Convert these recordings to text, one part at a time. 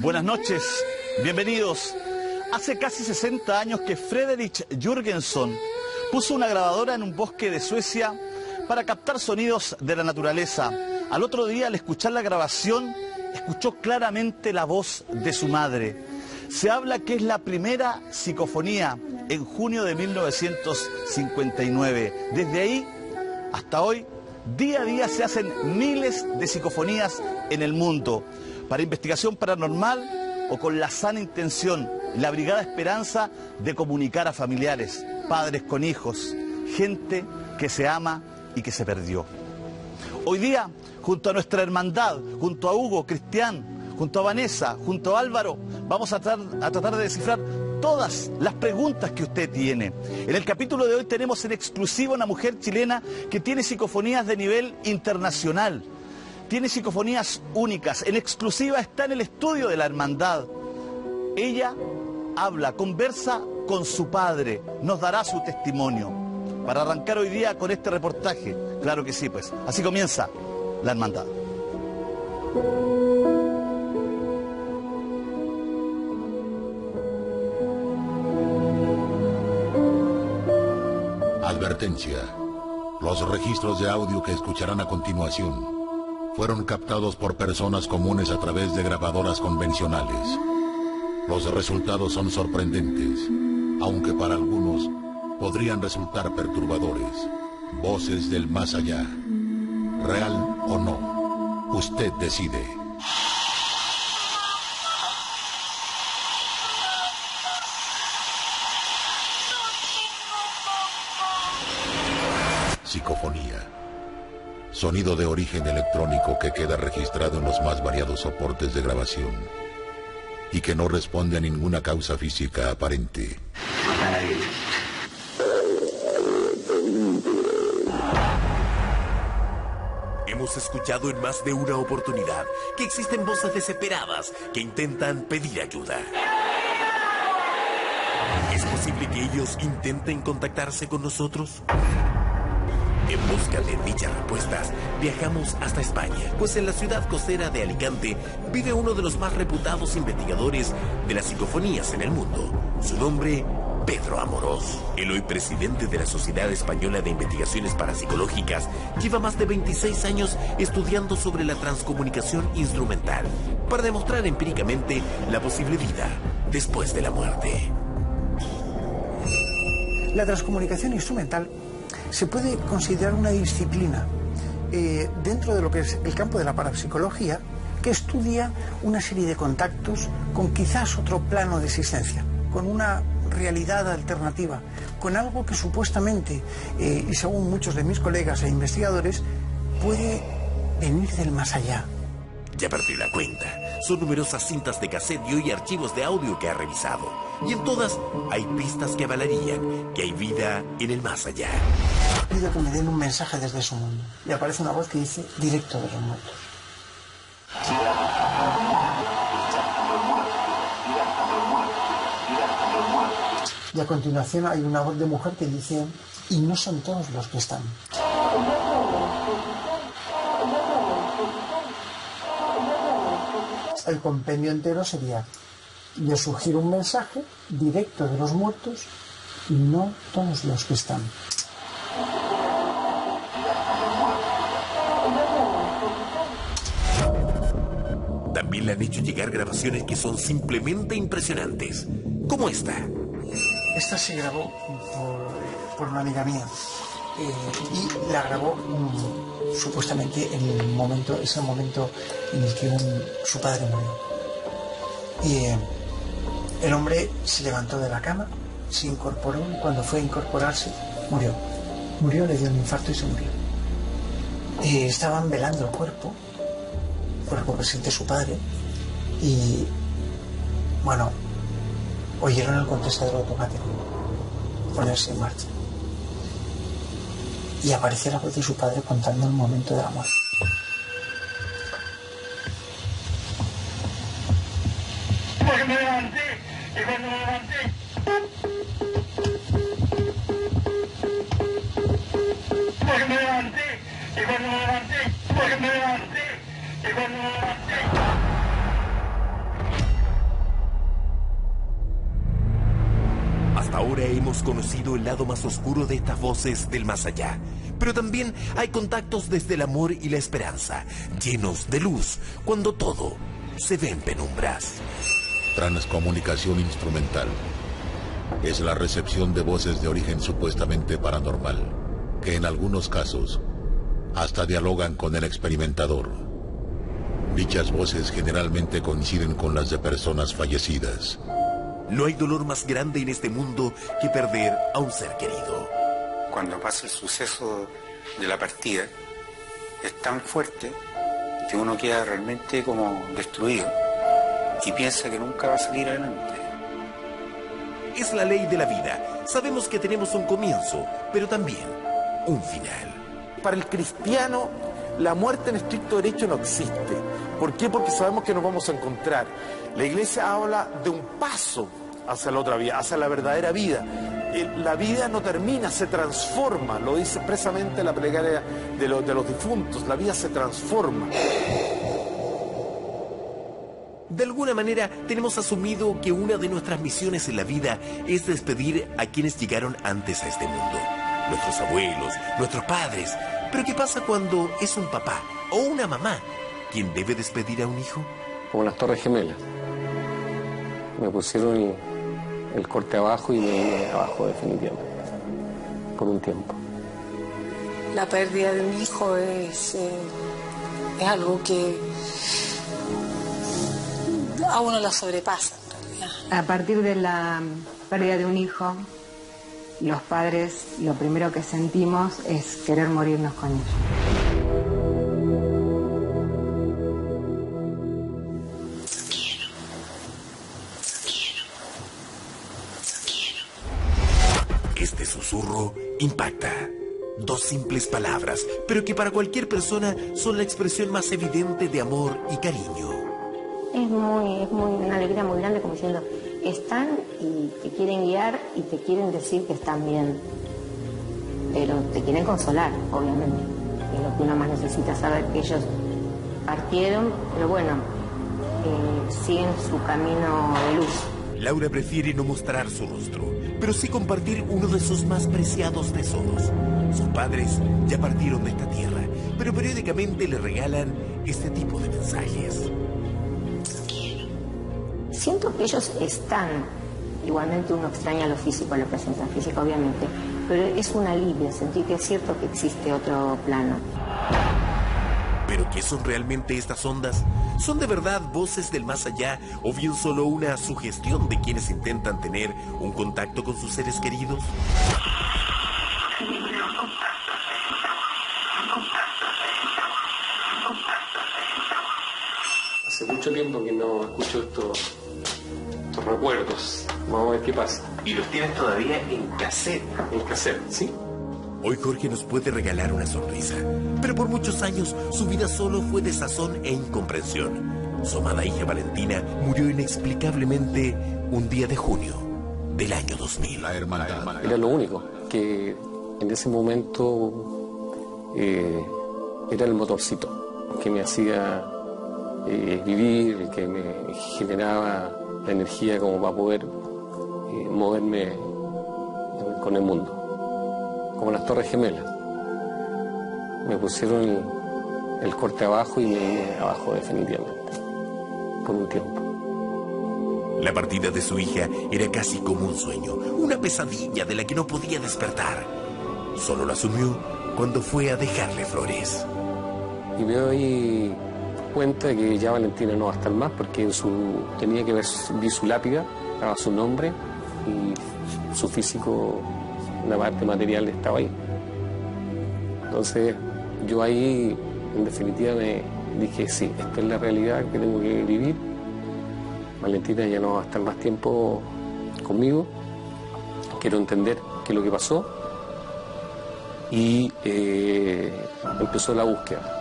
Buenas noches, bienvenidos. Hace casi 60 años que Fredrik Jürgenson puso una grabadora en un bosque de Suecia para captar sonidos de la naturaleza. Al otro día, al escuchar la grabación, escuchó claramente la voz de su madre. Se habla que es la primera psicofonía en junio de 1959. Desde ahí hasta hoy, día a día se hacen miles de psicofonías en el mundo. Para investigación paranormal o con la sana intención, la Brigada Esperanza de comunicar a familiares, padres con hijos, gente que se ama y que se perdió. Hoy día, junto a nuestra hermandad, junto a Hugo, Cristian, junto a Vanessa, junto a Álvaro, vamos a tratar de descifrar todas las preguntas que usted tiene. En el capítulo de hoy tenemos en exclusiva una mujer chilena que tiene psicofonías de nivel internacional. Tiene psicofonías únicas. En exclusiva está en el estudio de la hermandad. Ella habla, conversa con su padre. Nos dará su testimonio. Para arrancar hoy día con este reportaje. Claro que sí, pues. Así comienza la hermandad. Advertencia. Los registros de audio que escucharán a continuación fueron captados por personas comunes a través de grabadoras convencionales. Los resultados son sorprendentes, aunque para algunos podrían resultar perturbadores. Voces del más allá. ¿Real o no? Usted decide. Psicofonía. Sonido de origen electrónico que queda registrado en los más variados soportes de grabación y que no responde a ninguna causa física aparente. Hemos escuchado en más de una oportunidad que existen voces desesperadas que intentan pedir ayuda. ¿Es posible que ellos intenten contactarse con nosotros? En busca de dichas respuestas, viajamos hasta España, pues en la ciudad costera de Alicante vive uno de los más reputados investigadores de las psicofonías en el mundo. Su nombre, Pedro Amorós. El hoy presidente de la Sociedad Española de Investigaciones Parapsicológicas lleva más de 26 años estudiando sobre la transcomunicación instrumental para demostrar empíricamente la posible vida después de la muerte. La transcomunicación instrumental se puede considerar una disciplina dentro de lo que es el campo de la parapsicología que estudia una serie de contactos con quizás otro plano de existencia, con una realidad alternativa, con algo que supuestamente, y según muchos de mis colegas e investigadores, puede venir del más allá. Ya perdí la cuenta. Son numerosas cintas de cassette y hoy archivos de audio que ha revisado. Y en todas hay pistas que avalarían que hay vida en el más allá. Pido que me den un mensaje desde su mundo. Y aparece una voz que dice, directo de los muertos. Y a continuación hay una voz de mujer que dice, y no son todos los que están. El compendio entero sería, yo sugiero un mensaje directo de los muertos y no todos los que están. También le han hecho llegar grabaciones que son simplemente impresionantes, como esta. Esta se grabó por una amiga mía y la grabó supuestamente en el momento, ese momento en el que su padre murió. Y el hombre se levantó de la cama, se incorporó y cuando fue a incorporarse murió. Murió, le dio un infarto y se murió. Estaban velando el cuerpo presente de su padre y bueno, oyeron el contestador automático ponerse en marcha. Y apareció la voz de su padre contando el momento de la muerte. Porque me levanté, y cuando me levanté, porque me levanté, y cuando me levanté, porque me levanté, y cuando me levanté. ahora hemos conocido el lado más oscuro de estas voces del más allá. Pero también hay contactos desde el amor y la esperanza, llenos de luz, cuando todo se ve en penumbras. Transcomunicación instrumental. Es la recepción de voces de origen supuestamente paranormal, que en algunos casos hasta dialogan con el experimentador. Dichas voces generalmente coinciden con las de personas fallecidas. No hay dolor más grande en este mundo que perder a un ser querido. Cuando pasa el suceso de la partida, es tan fuerte que uno queda realmente como destruido y piensa que nunca va a salir adelante. Es la ley de la vida. Sabemos que tenemos un comienzo, pero también un final. Para el cristiano, la muerte en estricto derecho no existe. ¿Por qué? Porque sabemos que nos vamos a encontrar. La Iglesia habla de un paso hacia la otra vida, hacia la verdadera vida. La vida no termina, se transforma. Lo dice expresamente la plegaria de los difuntos. La vida se transforma. De alguna manera tenemos asumido que una de nuestras misiones en la vida es despedir a quienes llegaron antes a este mundo. Nuestros abuelos, nuestros padres. Pero ¿qué pasa cuando es un papá o una mamá quien debe despedir a un hijo? Como las Torres Gemelas. Me pusieron el corte abajo y me vine abajo definitivamente. Por un tiempo. La pérdida de un hijo es algo que a uno lo sobrepasa, en realidad. A partir de la pérdida de un hijo, los padres lo primero que sentimos es querer morirnos con ellos. Este susurro impacta. Dos simples palabras, pero que para cualquier persona son la expresión más evidente de amor y cariño. Es una alegría muy grande, como diciendo, están y te quieren guiar y te quieren decir que están bien, pero te quieren consolar, obviamente. Es lo que uno más necesita, saber que ellos partieron, pero bueno, siguen su camino de luz. Laura prefiere no mostrar su rostro, pero sí compartir uno de sus más preciados tesoros. Sus padres ya partieron de esta tierra, pero periódicamente le regalan este tipo de mensajes. Siento que ellos están, igualmente uno extraña lo físico, la presencia física obviamente, pero es un alivio sentir que es cierto que existe otro plano. ¿Pero qué son realmente estas ondas? ¿Son de verdad voces del más allá o bien solo una sugestión de quienes intentan tener un contacto con sus seres queridos? Hace mucho tiempo que no escucho estos recuerdos. Vamos a ver qué pasa. Y los tienes todavía en cassette. En cassette, ¿sí? Hoy Jorge nos puede regalar una sonrisa, pero por muchos años su vida solo fue desazón e incomprensión. Su amada hija Valentina murió inexplicablemente un día de junio del año 2000. La hermandad. Era lo único que en ese momento era el motorcito que me hacía vivir, el que me generaba la energía como para poder moverme con el mundo. Como las Torres Gemelas. Me pusieron el corte abajo y me vine abajo definitivamente. Por un tiempo. La partida de su hija era casi como un sueño, una pesadilla de la que no podía despertar. Solo lo asumió cuando fue a dejarle flores. Y me doy cuenta de que ya Valentina no va a estar más porque tenía que ver, vi su lápida, estaba su nombre y su físico, una parte material estaba ahí. Entonces yo ahí en definitiva me dije, sí, esta es la realidad que tengo que vivir. Valentina ya no va a estar más tiempo conmigo, quiero entender qué es lo que pasó y empezó la búsqueda.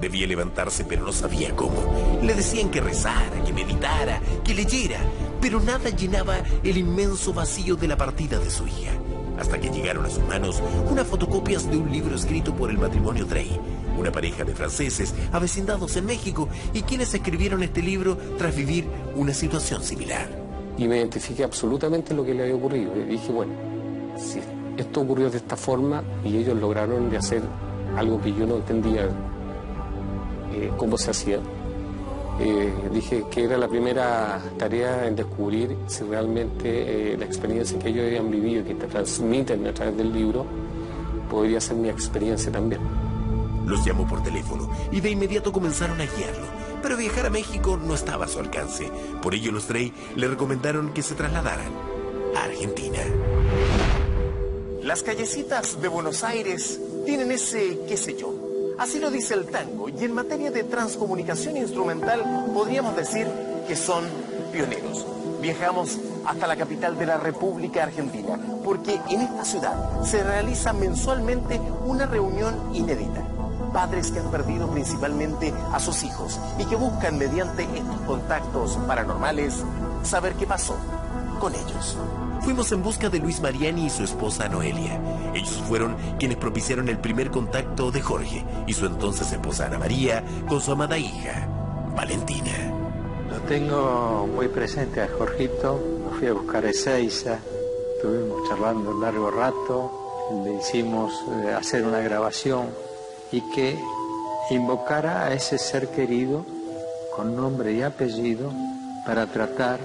Debía levantarse, pero no sabía cómo. Le decían que rezara, que meditara, que leyera, pero nada llenaba el inmenso vacío de la partida de su hija. Hasta que llegaron a sus manos unas fotocopias de un libro escrito por el matrimonio Drey, una pareja de franceses avecindados en México y quienes escribieron este libro tras vivir una situación similar. Y me identifiqué absolutamente lo que le había ocurrido. Y dije, bueno, si esto ocurrió de esta forma y ellos lograron de hacer algo que yo no entendía cómo se hacía, dije que era la primera tarea en descubrir si realmente la experiencia que ellos habían vivido y que te transmiten a través del libro podría ser mi experiencia también. Los llamó por teléfono y de inmediato comenzaron a guiarlo, pero viajar a México no estaba a su alcance. Por ello los Drey le recomendaron que se trasladaran a Argentina. Las callecitas de Buenos Aires tienen ese qué sé yo. Así lo dice el tango, y en materia de transcomunicación instrumental podríamos decir que son pioneros. Viajamos hasta la capital de la República Argentina, porque en esta ciudad se realiza mensualmente una reunión inédita. Padres que han perdido principalmente a sus hijos y que buscan mediante estos contactos paranormales saber qué pasó con ellos. Fuimos en busca de Luis Mariani y su esposa Noelia. Ellos fueron quienes propiciaron el primer contacto de Jorge y su entonces esposa Ana María con su amada hija, Valentina. Lo tengo muy presente a Jorgito. Lo fui a buscar a Ezeiza. Estuvimos charlando un largo rato. Le hicimos hacer una grabación y que invocara a ese ser querido con nombre y apellido para tratar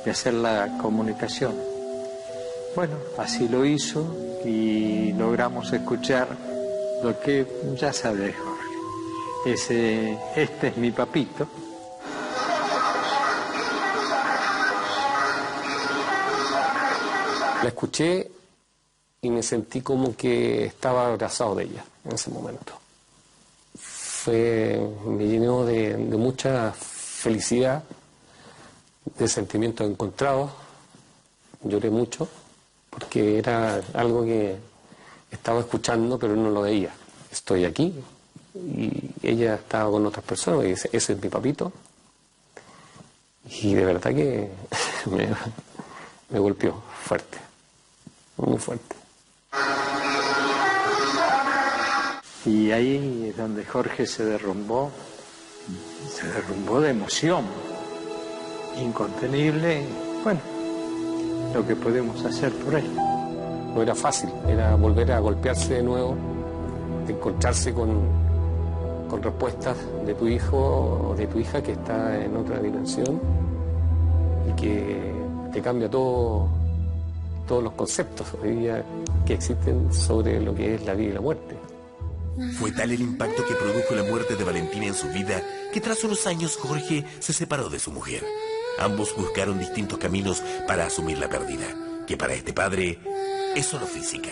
de hacer la comunicación. Bueno, así lo hizo y logramos escuchar lo que ya sabés, Jorge. Este es mi papito. La escuché y me sentí como que estaba abrazado de ella en ese momento. Me llenó de mucha felicidad, de sentimientos encontrados. Lloré mucho porque era algo que estaba escuchando pero no lo veía. Estoy aquí y ella estaba con otras personas y dice, ese es mi papito. Y de verdad que me golpeó fuerte, muy fuerte. Y ahí es donde Jorge se derrumbó de emoción incontenible. Bueno, lo que podemos hacer por él. No era fácil, era volver a golpearse de nuevo, encontrarse con respuestas de tu hijo o de tu hija que está en otra dimensión y que te cambia todos los conceptos hoy día que existen sobre lo que es la vida y la muerte. Fue tal el impacto que produjo la muerte de Valentina en su vida que tras unos años Jorge se separó de su mujer. Ambos buscaron distintos caminos para asumir la pérdida, que para este padre es solo física.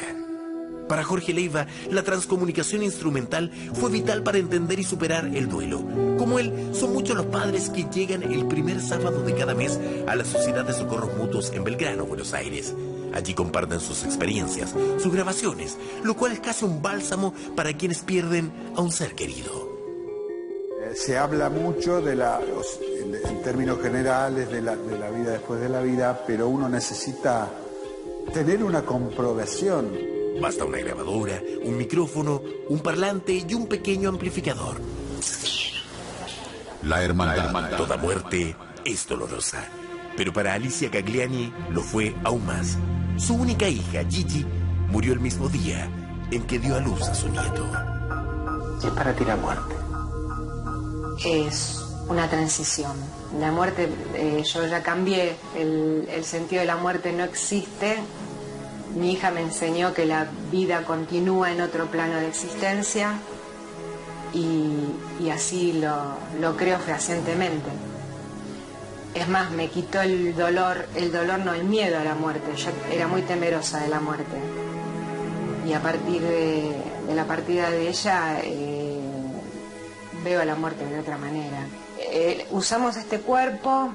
Para Jorge Leiva, la transcomunicación instrumental fue vital para entender y superar el duelo. Como él, son muchos los padres que llegan el primer sábado de cada mes a la Sociedad de Socorros Mutuos en Belgrano, Buenos Aires. Allí comparten sus experiencias, sus grabaciones, lo cual es casi un bálsamo para quienes pierden a un ser querido. Se habla mucho en términos generales de la vida después de la vida, pero uno necesita tener una comprobación. Basta una grabadora, un micrófono, un parlante y un pequeño amplificador. La hermandad. Toda muerte es dolorosa, pero para Alicia Gagliani lo fue aún más. Su única hija, Gigi, murió el mismo día en que dio a luz a su nieto. ¿Qué es para ti la muerte? Es una transición. La muerte, yo ya cambié, el sentido de la muerte no existe. Mi hija me enseñó que la vida continúa en otro plano de existencia y así lo creo fehacientemente. Es más, me quitó el dolor no, el miedo a la muerte. Yo era muy temerosa de la muerte. Y a partir de la partida de ella, veo a la muerte de otra manera. Usamos este cuerpo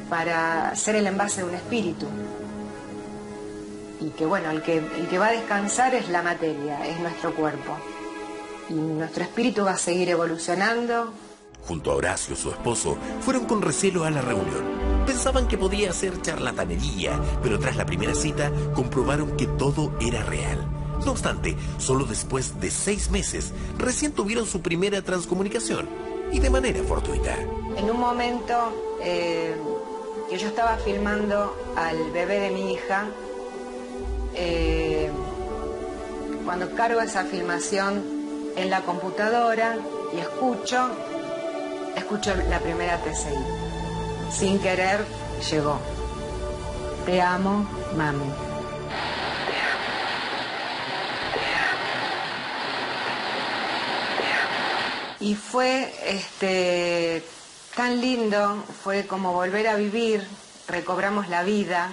para ser el envase de un espíritu. Y que bueno, el que va a descansar es la materia, es nuestro cuerpo. Y nuestro espíritu va a seguir evolucionando. Junto a Horacio, su esposo, fueron con recelo a la reunión. Pensaban que podía ser charlatanería, pero tras la primera cita comprobaron que todo era real. No obstante, solo después de 6 meses, recién tuvieron su primera transcomunicación, y de manera fortuita. En un momento que yo estaba filmando al bebé de mi hija, cuando cargo esa filmación en la computadora y escucho la primera TCI. Sin querer, llegó. Te amo, mami. Y fue tan lindo, fue como volver a vivir, recobramos la vida,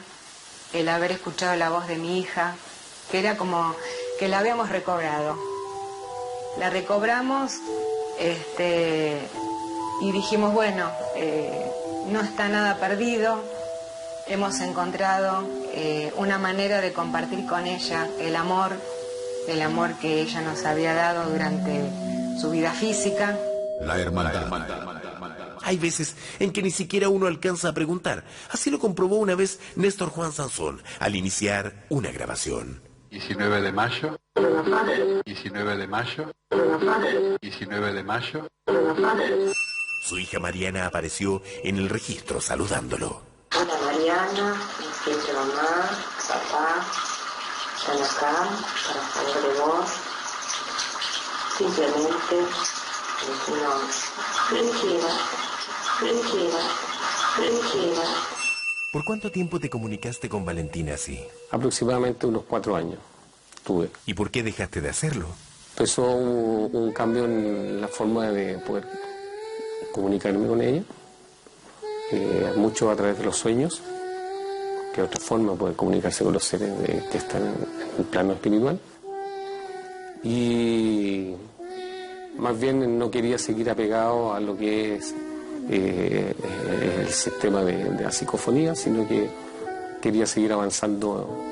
el haber escuchado la voz de mi hija, que era como que la habíamos recobrado. La recobramos y dijimos, bueno, no está nada perdido, hemos encontrado una manera de compartir con ella el amor que ella nos había dado durante su vida física. La hermandad. Hay veces en que ni siquiera uno alcanza a preguntar. Así lo comprobó una vez Néstor Juan Sansón al iniciar una grabación. 19 de mayo, 19 de mayo, 19 de mayo. Su hija Mariana apareció en el registro saludándolo. Hola Mariana, me siento mamá, papá, están acá para saber de vos. Simplemente tranquila. ¿Por cuánto tiempo te comunicaste con Valentina así? Aproximadamente unos 4 años tuve. ¿Y por qué dejaste de hacerlo? Empezó un cambio en la forma de poder comunicarme con ella, mucho a través de los sueños, que es otra forma de poder comunicarse con los seres que están en el plano espiritual. Y más bien no quería seguir apegado a lo que es el sistema de la psicofonía, sino que quería seguir avanzando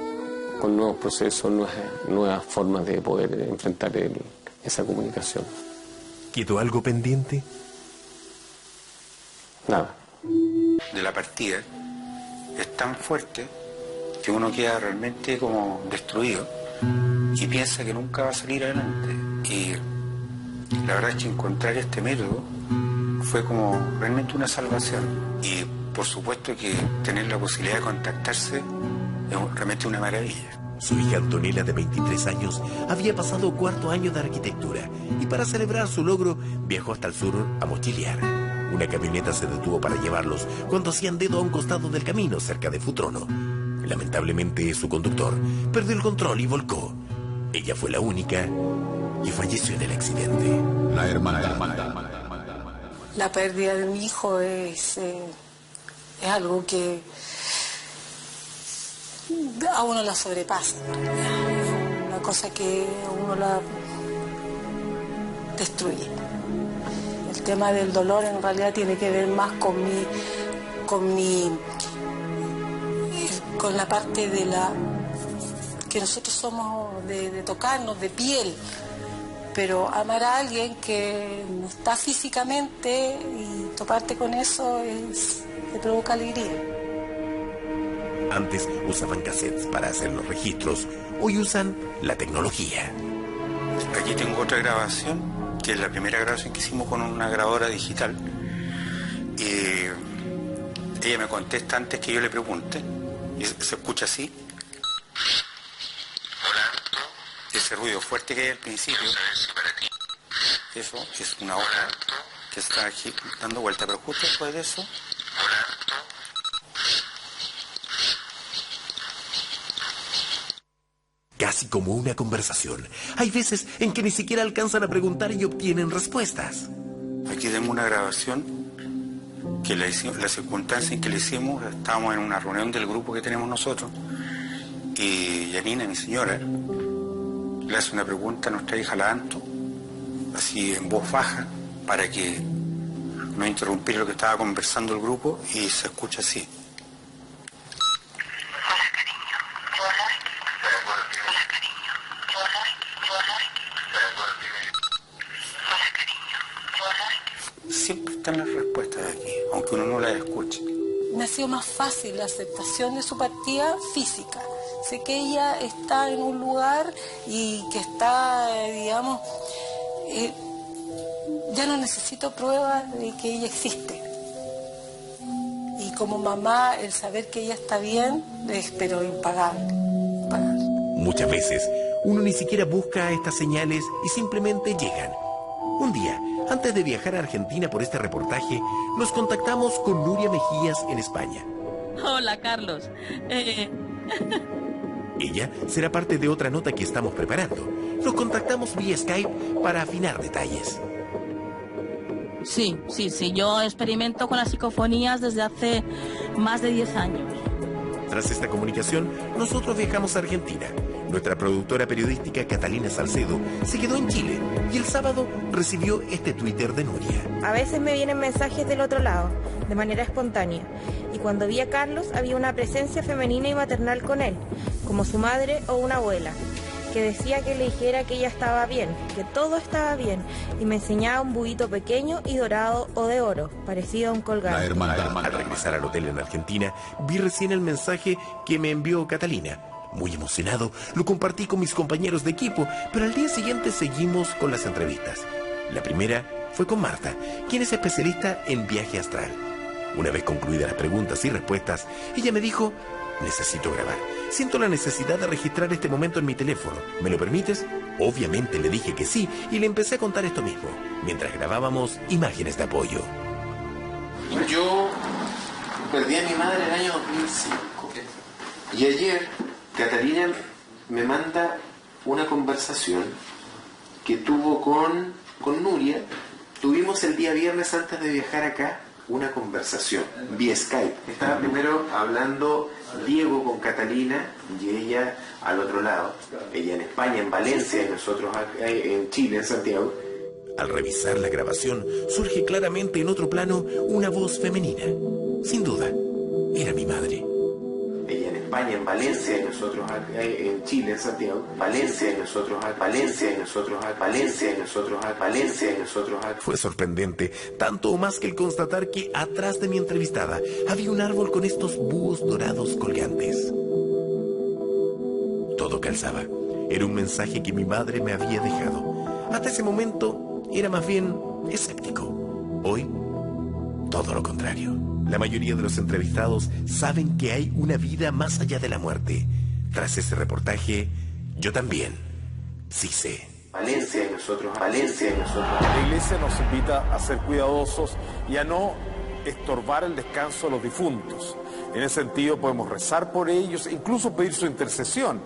con nuevos procesos, nuevas formas de poder enfrentar esa comunicación. ¿Quedó algo pendiente? Nada. De la partida es tan fuerte que uno queda realmente como destruido y piensa que nunca va a salir adelante. Y la verdad es que encontrar este método fue como realmente una salvación. Y por supuesto que tener la posibilidad de contactarse es realmente una maravilla. Su hija Antonella, de 23 años, había pasado 4º año de arquitectura y para celebrar su logro viajó hasta el sur a mochilear. Una camioneta se detuvo para llevarlos cuando hacían dedo a un costado del camino cerca de Futrono. Lamentablemente su conductor perdió el control y volcó. Ella fue la única y falleció en el accidente. La hermandad. La pérdida de mi hijo es algo que a uno la sobrepasa. Es una cosa que a uno la destruye. El tema del dolor en realidad tiene que ver más con la parte de la que nosotros somos de tocarnos, de piel, pero amar a alguien que no está físicamente y toparte con eso te provoca alegría. Antes usaban cassettes para hacer los registros, hoy usan la tecnología. Aquí tengo otra grabación, que es la primera grabación que hicimos con una grabadora digital. Ella me contesta antes que yo le pregunte, y se escucha así. Ese ruido fuerte que hay al principio, eso es una hoja que está aquí dando vuelta, pero justo después de eso, casi como una conversación. Hay veces en que ni siquiera alcanzan a preguntar y obtienen respuestas. aquí tenemos una grabación que la circunstancia en que la hicimos, estábamos en una reunión del grupo que tenemos nosotros, y Yanina, mi señora, le hace una pregunta a nuestra hija, la Anto, así en voz baja, para que no interrumpiera lo que estaba conversando el grupo, y se escucha así. Siempre están las respuestas aquí, aunque uno no las escuche. Me ha sido más fácil la aceptación de su partida física. sé que ella está en un lugar y que está, digamos, ya no necesito pruebas de que ella existe. Y como mamá, el saber que ella está bien es pero impagable. Muchas veces, uno ni siquiera busca estas señales y simplemente llegan. Un día, antes de viajar a Argentina por este reportaje, nos contactamos con Nuria Mejías en España. Hola, Carlos. Ella será parte de otra nota que estamos preparando. Nos contactamos vía Skype para afinar detalles. Sí, yo experimento con las psicofonías desde hace más de 10 años. Tras esta comunicación, nosotros viajamos a Argentina. Nuestra productora periodística Catalina Salcedo se quedó en Chile y el sábado recibió este Twitter de Nuria. A veces me vienen mensajes del otro lado, de manera espontánea. Y cuando vi a Carlos había una presencia femenina y maternal con él, como su madre o una abuela, que decía que le dijera que ella estaba bien, que todo estaba bien, y me enseñaba un buito pequeño y dorado o de oro, parecido a un colgante. La hermandad. Al regresar al hotel en Argentina, vi recién el mensaje que me envió Catalina. Muy emocionado, lo compartí con mis compañeros de equipo, pero al día siguiente seguimos con las entrevistas. La primera fue con Marta, quien es especialista en viaje astral. Una vez concluidas las preguntas y respuestas, ella me dijo: necesito grabar. Siento la necesidad de registrar este momento en mi teléfono. ¿Me lo permites? Obviamente le dije que sí y le empecé a contar esto mismo, mientras grabábamos imágenes de apoyo. Yo perdí a mi madre en el año 2005. Y ayer Catalina me manda una conversación que tuvo con Nuria. Tuvimos el día viernes antes de viajar acá una conversación vía Skype. Estaba primero hablando Diego con Catalina y ella al otro lado. Ella en España, en Valencia, y nosotros acá en Chile, en Santiago. Al revisar la grabación, surge claramente en otro plano una voz femenina. Sin duda, era mi madre. Ella en España, en Valencia, y nosotros acá en Chile, en Santiago. Valencia, y nosotros acá. Valencia, y nosotros acá. Valencia, y nosotros acá. Valencia, y nosotros acá. Fue sorprendente, tanto o más que el constatar que atrás de mi entrevistada había un árbol con estos búhos dorados colgantes. Todo calzaba. Era un mensaje que mi madre me había dejado. Hasta ese momento era más bien escéptico. Hoy, todo lo contrario. La mayoría de los entrevistados saben que hay una vida más allá de la muerte. Tras este reportaje, yo también sí sé. Valencia y nosotros, Valencia y nosotros. La iglesia nos invita a ser cuidadosos y a no estorbar el descanso de los difuntos. En ese sentido podemos rezar por ellos, incluso pedir su intercesión,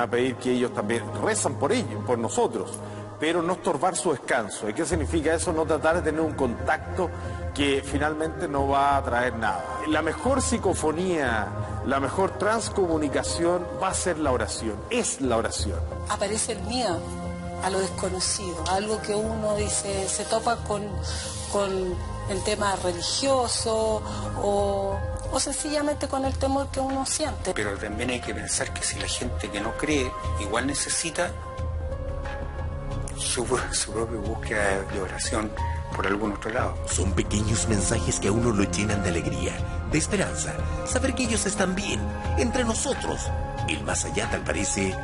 pedir que ellos también rezan por ellos, por nosotros, pero no estorbar su descanso. ¿Y qué significa eso? No tratar de tener un contacto que finalmente no va a traer nada. La mejor psicofonía, la mejor transcomunicación va a ser la oración, es la oración. Aparece el miedo a lo desconocido, algo que uno dice, se topa con el tema religioso o sencillamente con el temor que uno siente. Pero también hay que pensar que si la gente que no cree igual necesita su propia búsqueda de oración por algún otro lado. Son pequeños mensajes que a uno lo llenan de alegría, de esperanza, saber que ellos están bien, entre nosotros. El más allá tal parece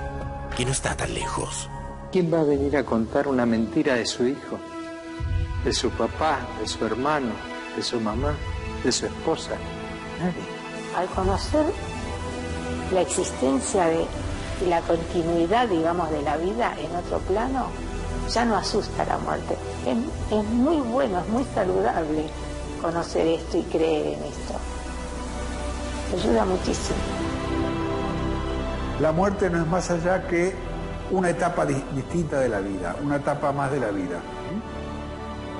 que no está tan lejos. ¿Quién va a venir a contar una mentira de su hijo? De su papá, de su hermano, de su mamá, de su esposa. Nadie. Al conocer la existencia y la continuidad, digamos, de la vida en otro plano, ya no asusta la muerte. Es muy bueno, es muy saludable conocer esto y creer en esto. Ayuda muchísimo. La muerte no es más allá que una etapa distinta de la vida, una etapa más de la vida.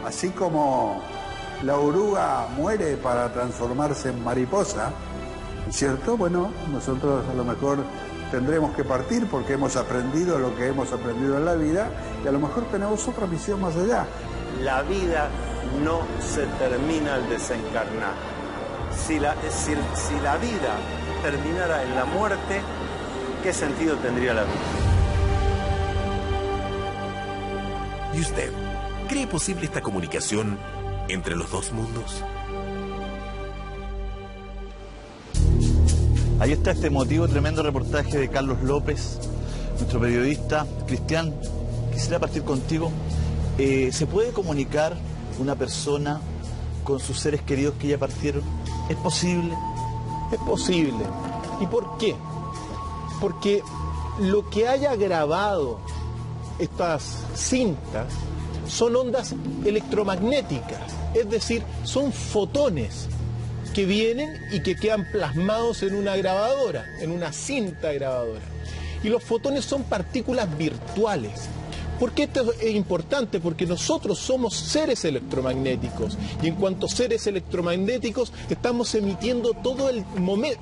Así como la oruga muere para transformarse en mariposa, ¿cierto? Bueno, nosotros a lo mejor tendremos que partir porque hemos aprendido lo que hemos aprendido en la vida y a lo mejor tenemos otra misión más allá. La vida no se termina al desencarnar. Si la vida terminara en la muerte, ¿qué sentido tendría la vida? ¿Y usted cree posible esta comunicación entre los dos mundos? Ahí está este emotivo, tremendo reportaje de Carlos López, nuestro periodista. Cristian, quisiera partir contigo. ¿Se puede comunicar una persona con sus seres queridos que ya partieron? ¿Es posible? Es posible. ¿Y por qué? Porque lo que haya grabado estas cintas son ondas electromagnéticas, es decir, son fotones que vienen y que quedan plasmados en una grabadora, en una cinta grabadora. Y los fotones son partículas virtuales. ¿Por qué esto es importante? Porque nosotros somos seres electromagnéticos y en cuanto a seres electromagnéticos estamos emitiendo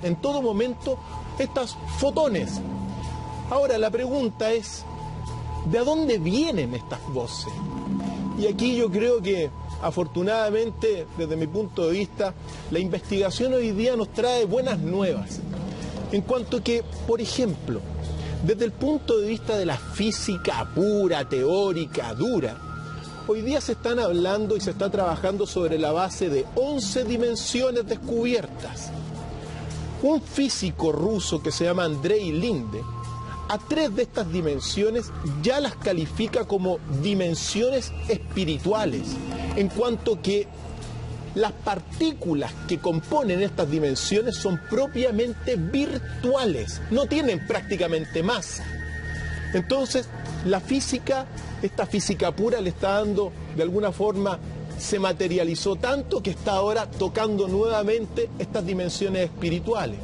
en todo momento estos fotones. Ahora la pregunta es, ¿de dónde vienen estas voces? Y aquí yo creo que afortunadamente, desde mi punto de vista, la investigación hoy día nos trae buenas nuevas. En cuanto que, por ejemplo, desde el punto de vista de la física pura, teórica, dura, hoy día se están hablando y se está trabajando sobre la base de 11 dimensiones descubiertas. Un físico ruso que se llama Andrei Linde, a 3 de estas dimensiones ya las califica como dimensiones espirituales, en cuanto que las partículas que componen estas dimensiones son propiamente virtuales, no tienen prácticamente masa. Entonces, la física, esta física pura le está dando, de alguna forma, se materializó tanto que está ahora tocando nuevamente estas dimensiones espirituales.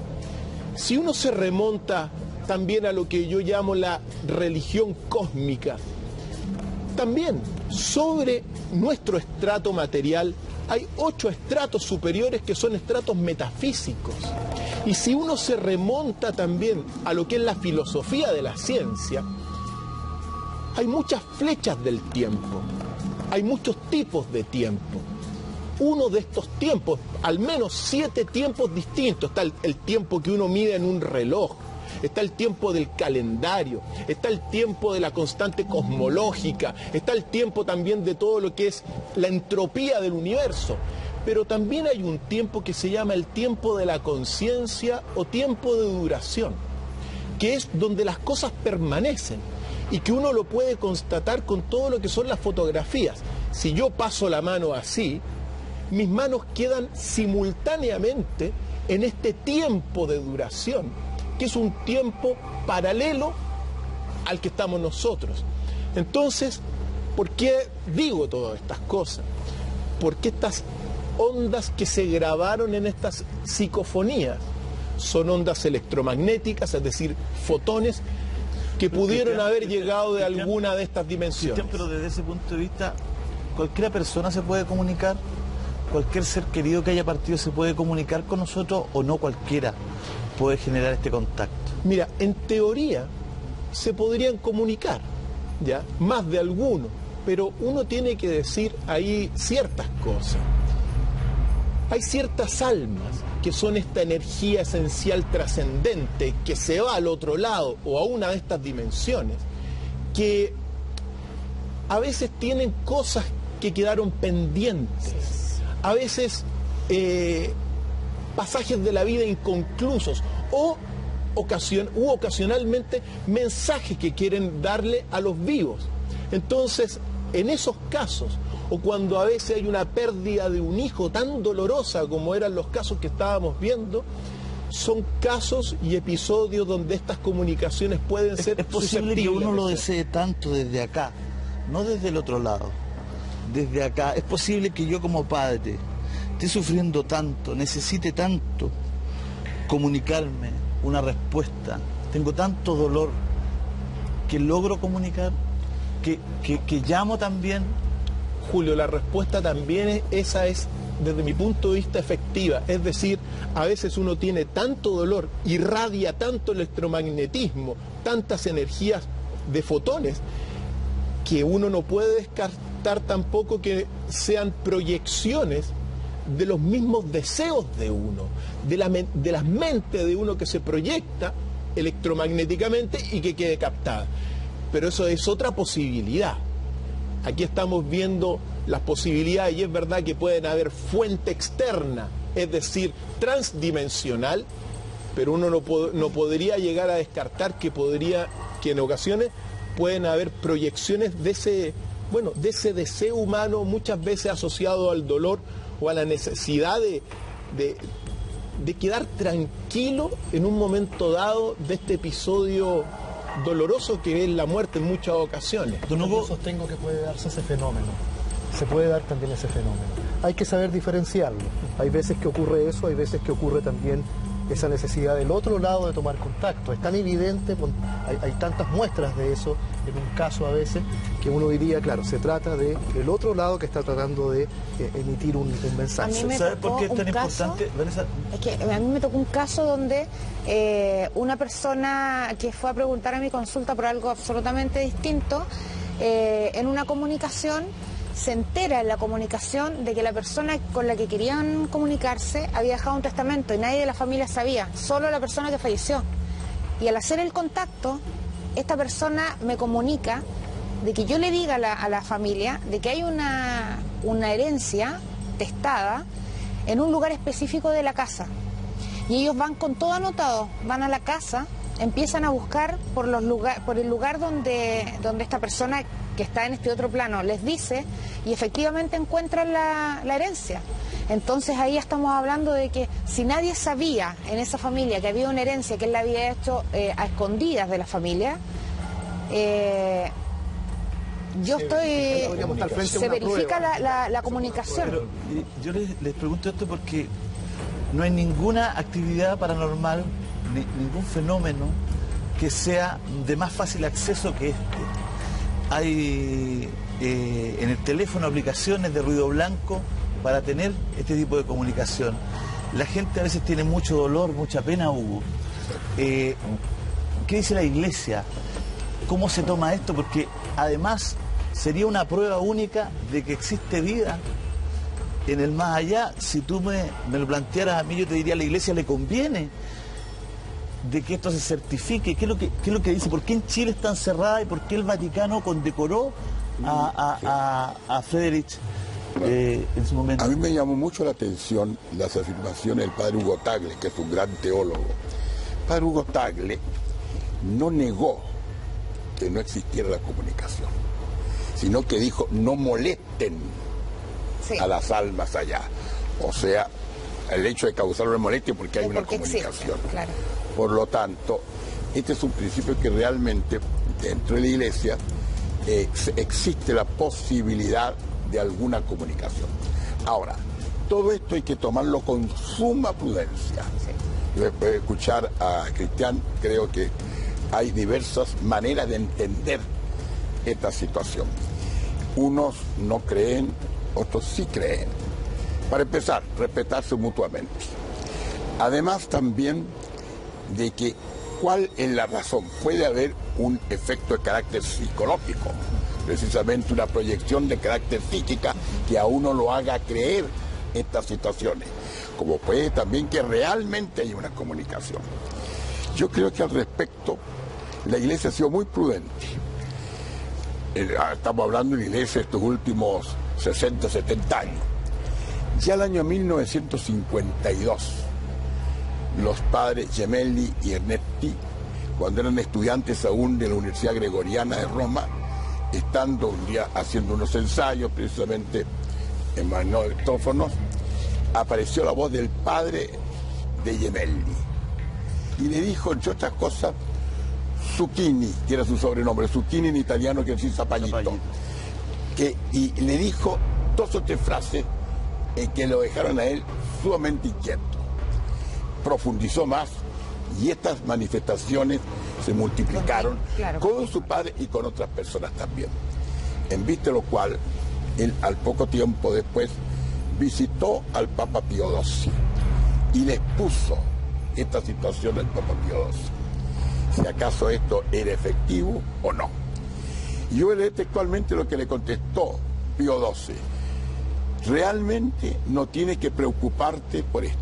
Si uno se remonta también a lo que yo llamo la religión cósmica, también sobre nuestro estrato material hay 8 estratos superiores que son estratos metafísicos. Y si uno se remonta también a lo que es la filosofía de la ciencia, hay muchas flechas del tiempo, hay muchos tipos de tiempo. Uno de estos tiempos, al menos 7 tiempos distintos, está el tiempo que uno mide en un reloj, está el tiempo del calendario, está el tiempo de la constante cosmológica, está el tiempo también de todo lo que es la entropía del universo. Pero también hay un tiempo que se llama el tiempo de la conciencia o tiempo de duración, que es donde las cosas permanecen y que uno lo puede constatar con todo lo que son las fotografías. Si yo paso la mano así, mis manos quedan simultáneamente en este tiempo de duración, que es un tiempo paralelo al que estamos nosotros. Entonces, ¿por qué digo todas estas cosas? Porque estas ondas que se grabaron en estas psicofonías son ondas electromagnéticas, es decir, fotones que pudieron haber llegado de alguna de estas dimensiones. Pero desde ese punto de vista, ¿cualquier persona se puede comunicar? ¿Cualquier ser querido que haya partido se puede comunicar con nosotros o no cualquiera puede generar este contacto? Mira, en teoría se podrían comunicar, ¿ya? Más de alguno, pero uno tiene que decir ahí ciertas cosas. Hay ciertas almas que son esta energía esencial trascendente que se va al otro lado o a una de estas dimensiones, que a veces tienen cosas que quedaron pendientes, a veces pasajes de la vida inconclusos o ocasionalmente mensajes que quieren darle a los vivos. Entonces, en esos casos, o cuando a veces hay una pérdida de un hijo tan dolorosa como eran los casos que estábamos viendo, son casos y episodios donde estas comunicaciones pueden ser es posible que uno lo desee tanto desde acá, no desde el otro lado, desde acá. Es posible que yo como padre esté sufriendo tanto, necesite tanto comunicarme una respuesta, tengo tanto dolor que logro comunicar, que llamo también. Julio, la respuesta también esa es, desde mi punto de vista, efectiva. Es decir, a veces uno tiene tanto dolor, irradia tanto electromagnetismo, tantas energías de fotones, que uno no puede descartar tampoco que sean proyecciones de los mismos deseos de uno, de la mente de uno que se proyecta electromagnéticamente y que quede captada. Pero eso es otra posibilidad. Aquí estamos viendo las posibilidades y es verdad que pueden haber fuente externa, es decir, transdimensional, pero uno no podría llegar a descartar que en ocasiones pueden haber proyecciones de ese deseo humano, muchas veces asociado al dolor o a la necesidad de quedar tranquilo en un momento dado de este episodio doloroso que es la muerte en muchas ocasiones. Yo sostengo que puede darse ese fenómeno, se puede dar también ese fenómeno. Hay que saber diferenciarlo. Hay veces que ocurre eso, hay veces que ocurre también esa necesidad del otro lado de tomar contacto. Es tan evidente, hay tantas muestras de eso en un caso a veces, que uno diría, claro, se trata del otro lado que está tratando de emitir un mensaje. ¿Sabes por qué es tan importante, Vanessa? Es que a mí me tocó un caso donde una persona que fue a preguntar a mi consulta por algo absolutamente distinto, en una comunicación, se entera en la comunicación de que la persona con la que querían comunicarse había dejado un testamento y nadie de la familia sabía, solo la persona que falleció. Y al hacer el contacto, esta persona me comunica de que yo le diga a la familia de que hay una herencia testada en un lugar específico de la casa. Y ellos van con todo anotado, van a la casa, empiezan a buscar por el lugar donde esta persona que está en este otro plano les dice, y efectivamente encuentran la herencia. Entonces ahí estamos hablando de que si nadie sabía en esa familia que había una herencia que él la había hecho a escondidas de la familia, se verifica la comunicación. Pero yo les pregunto esto porque no hay ninguna actividad paranormal, ningún fenómeno que sea de más fácil acceso que este. Hay en el teléfono aplicaciones de ruido blanco para tener este tipo de comunicación. La gente a veces tiene mucho dolor, mucha pena, Hugo. ¿Qué dice la Iglesia? ¿Cómo se toma esto? Porque además sería una prueba única de que existe vida en el más allá. Si tú me lo plantearas a mí, yo te diría, a la Iglesia le conviene de que esto se certifique. ¿Qué es lo que dice? ¿Por qué en Chile está encerrada y por qué el Vaticano condecoró a Friedrich en su momento? A mí me llamó mucho la atención las afirmaciones del padre Hugo Tagle, que es un gran teólogo. El padre Hugo Tagle no negó que no existiera la comunicación, sino que dijo no molesten a las almas allá. O sea, el hecho de causar una molestia porque hay una comunicación. Existe, claro. Por lo tanto, este es un principio que realmente dentro de la Iglesia existe la posibilidad de alguna comunicación. Ahora, todo esto hay que tomarlo con suma prudencia. Después de escuchar a Cristian, creo que hay diversas maneras de entender esta situación. Unos no creen, otros sí creen. Para empezar, respetarse mutuamente. Además también de que cuál es la razón. Puede haber un efecto de carácter psicológico, precisamente una proyección de carácter psíquica que a uno lo haga creer estas situaciones, como puede también que realmente haya una comunicación. Yo creo que al respecto la Iglesia ha sido muy prudente. Estamos hablando de la Iglesia estos últimos 60, 70 años. Ya el año 1952, los padres Gemelli y Ernetti, cuando eran estudiantes aún de la Universidad Gregoriana de Roma, estando un día haciendo unos ensayos precisamente en magnetrófonos, apareció la voz del padre de Gemelli y le dijo, entre otras cosas, Zucchini, que era su sobrenombre, Zucchini en italiano quiere decir zapallito, y le dijo 2 o 3 frases que lo dejaron a él sumamente inquieto. Profundizó más y estas manifestaciones se multiplicaron con su padre y con otras personas también. En vista de lo cual, él al poco tiempo después visitó al Papa Pío XII y le expuso esta situación al Papa Pío XII, si acaso esto era efectivo o no. Y yo leí textualmente lo que le contestó Pío XII. Realmente no tienes que preocuparte por esto.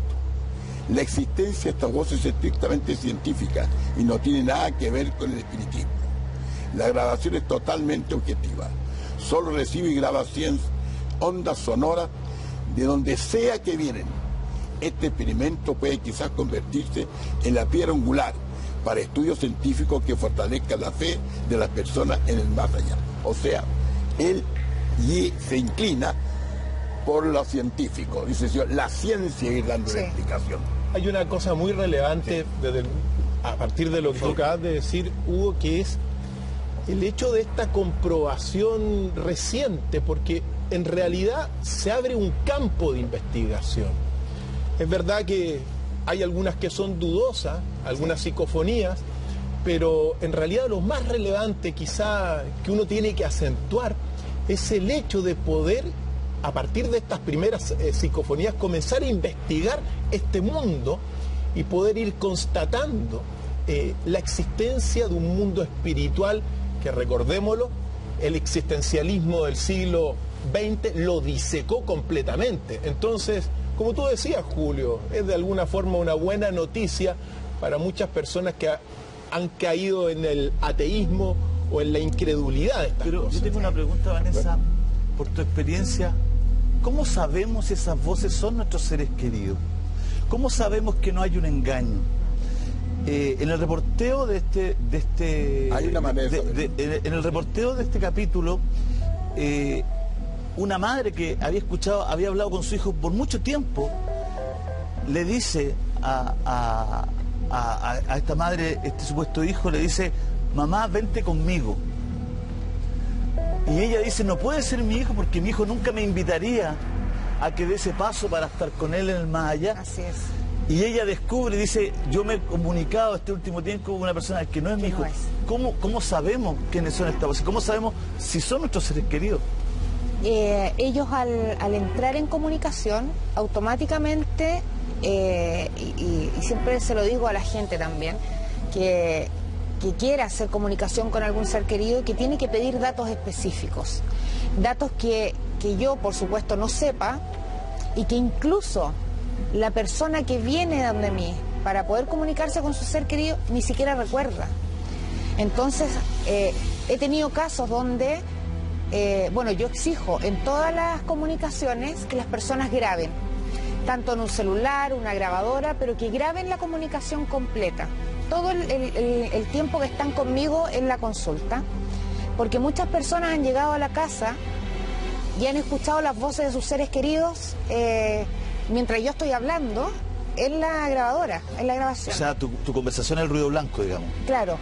La existencia de estas voces es estrictamente científica y no tiene nada que ver con el espiritismo. La grabación es totalmente objetiva. Solo recibe y graba ondas sonoras de donde sea que vienen este experimento puede quizás convertirse en la piedra angular para estudios científicos que fortalezcan la fe de las personas en el más allá. O sea, él se inclina por lo científico. Dice, la ciencia ir dando la explicación. Hay una cosa muy relevante a partir de lo que tú acabas de decir, Hugo, que es el hecho de esta comprobación reciente, porque en realidad se abre un campo de investigación. Es verdad que hay algunas que son dudosas, algunas psicofonías, pero en realidad lo más relevante quizá que uno tiene que acentuar es el hecho de poder, a partir de estas primeras psicofonías, comenzar a investigar este mundo y poder ir constatando la existencia de un mundo espiritual que, recordémoslo, el existencialismo del siglo XX lo disecó completamente. Entonces, como tú decías, Julio, es de alguna forma una buena noticia para muchas personas que han caído en el ateísmo o en la incredulidad de estas cosas. Yo tengo una pregunta, Vanessa, por tu experiencia. ¿Cómo sabemos si esas voces son nuestros seres queridos? ¿Cómo sabemos que no hay un engaño? En el reporteo de este hay una manera en el reporteo de este capítulo, una madre que había hablado con su hijo por mucho tiempo, le dice a esta madre, este supuesto hijo, le dice: mamá, vente conmigo. Y ella dice: no puede ser mi hijo, porque mi hijo nunca me invitaría a que dé ese paso para estar con él en el más allá. Así es. Y ella descubre y dice: yo me he comunicado este último tiempo con una persona que no es mi hijo. ¿Cómo sabemos quiénes son estas voces? ¿Cómo sabemos si son nuestros seres queridos? Ellos al entrar en comunicación, automáticamente, y siempre se lo digo a la gente también, que quiera hacer comunicación con algún ser querido, que tiene que pedir datos específicos, datos que yo, por supuesto, no sepa, y que incluso la persona que viene donde mí para poder comunicarse con su ser querido ni siquiera recuerda. Entonces, he tenido casos donde, yo exijo en todas las comunicaciones que las personas graben, tanto en un celular, una grabadora, pero que graben la comunicación completa, todo el tiempo que están conmigo en la consulta, porque muchas personas han llegado a la casa y han escuchado las voces de sus seres queridos mientras yo estoy hablando en la grabadora, en la grabación. O sea, tu conversación es el ruido blanco, digamos. Claro,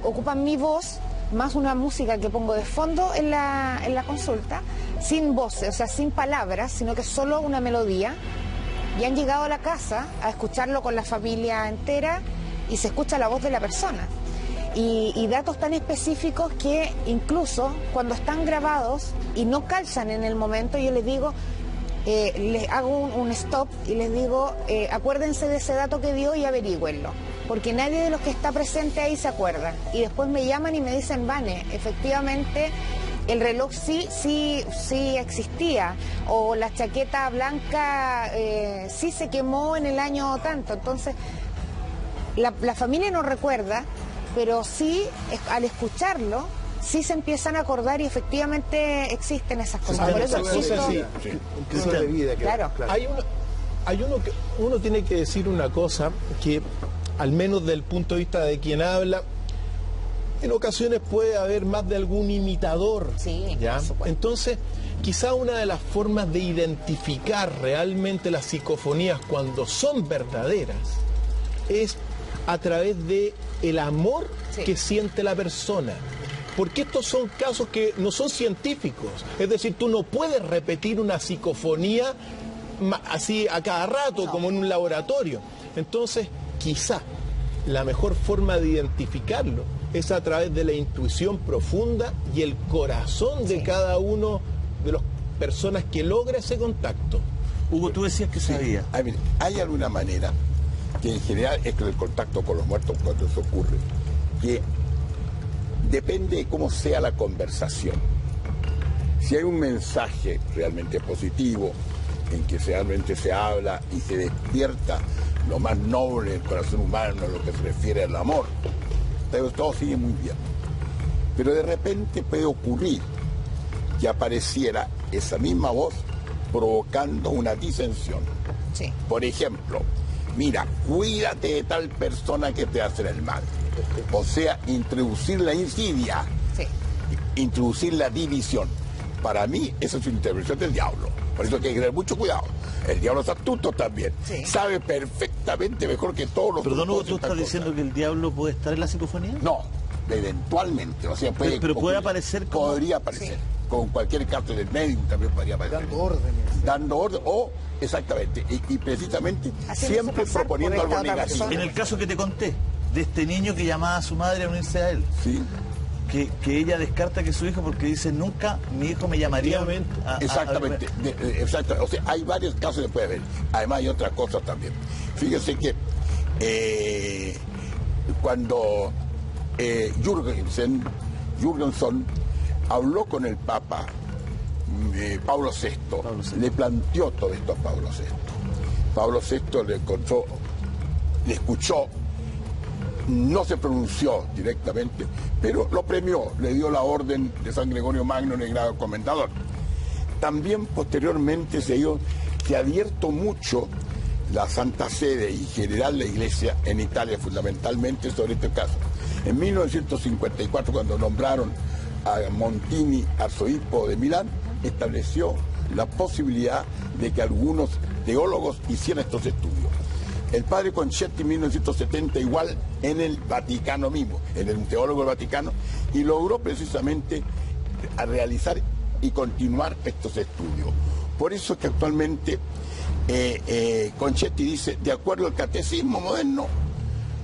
ocupan mi voz más una música que pongo de fondo en la consulta, sin voces, o sea, sin palabras, sino que solo una melodía, y han llegado a la casa a escucharlo con la familia entera y se escucha la voz de la persona. Y datos tan específicos que incluso cuando están grabados y no calzan en el momento, yo les digo, les hago un stop y les digo, acuérdense de ese dato que dio y averigüenlo, porque nadie de los que está presente ahí se acuerda. Y después me llaman y me dicen: Vane, efectivamente el reloj sí existía, o la chaqueta blanca sí se quemó en el año tanto. Entonces la familia no recuerda, pero sí, al escucharlo, sí se empiezan a acordar y efectivamente existen esas cosas. Por eso claro. Uno tiene que decir una cosa, que al menos del punto de vista de quien habla, en ocasiones puede haber más de algún imitador. Sí, ¿ya? Entonces, quizá una de las formas de identificar realmente las psicofonías cuando son verdaderas es a través de el amor que siente la persona. Porque estos son casos que no son científicos. Es decir, tú no puedes repetir una psicofonía así a cada rato, como en un laboratorio. Entonces, quizá la mejor forma de identificarlo es a través de la intuición profunda y el corazón de cada uno de las personas que logra ese contacto. Hugo, tú decías que sabía. Hay alguna manera, que en general es el contacto con los muertos cuando eso ocurre, que depende de cómo sea la conversación. Si hay un mensaje realmente positivo, en que realmente se habla y se despierta lo más noble del corazón humano, lo que se refiere al amor, todo sigue muy bien. Pero de repente puede ocurrir que apareciera esa misma voz provocando una disensión. Sí. Por ejemplo, mira, cuídate de tal persona que te hace el mal. O sea, introducir la insidia, introducir la división. Para mí, esa es una intervención del diablo. Por eso hay que tener mucho cuidado. El diablo es astuto también. Sabe perfectamente mejor que todos los... Pero don Hugo, ¿tú estás diciendo que el diablo puede estar en la psicofonía? No, eventualmente. O sea, puede pero puede aparecer como... Podría aparecer. Con cualquier caso del médico también podría aparecer. Dando órdenes. Dando orden, o exactamente, y precisamente siempre proponiendo algo negativo. En el caso que te conté, de este niño que llamaba a su madre a unirse a él. Sí. Que ella descarta que su hijo, porque dice, nunca mi hijo me llamaría exactamente, exacto. O sea, hay varios casos que puede haber. Además hay otras cosas también. Fíjese que cuando Jürgenson habló con el Papa Pablo VI, le planteó todo esto a Pablo VI. Pablo VI le escuchó, no se pronunció directamente, pero lo premió, le dio la orden de San Gregorio Magno en el grado comendador. También posteriormente se ha abierto mucho la Santa Sede y en general la Iglesia en Italia, fundamentalmente sobre este caso. En 1954, cuando nombraron a Montini arzobispo de Milán, estableció la posibilidad de que algunos teólogos hicieran estos estudios. El padre Concetti en 1970 igual en el Vaticano mismo, en el teólogo del Vaticano, y logró precisamente a realizar y continuar estos estudios. Por eso es que actualmente Concetti dice, de acuerdo al catecismo moderno,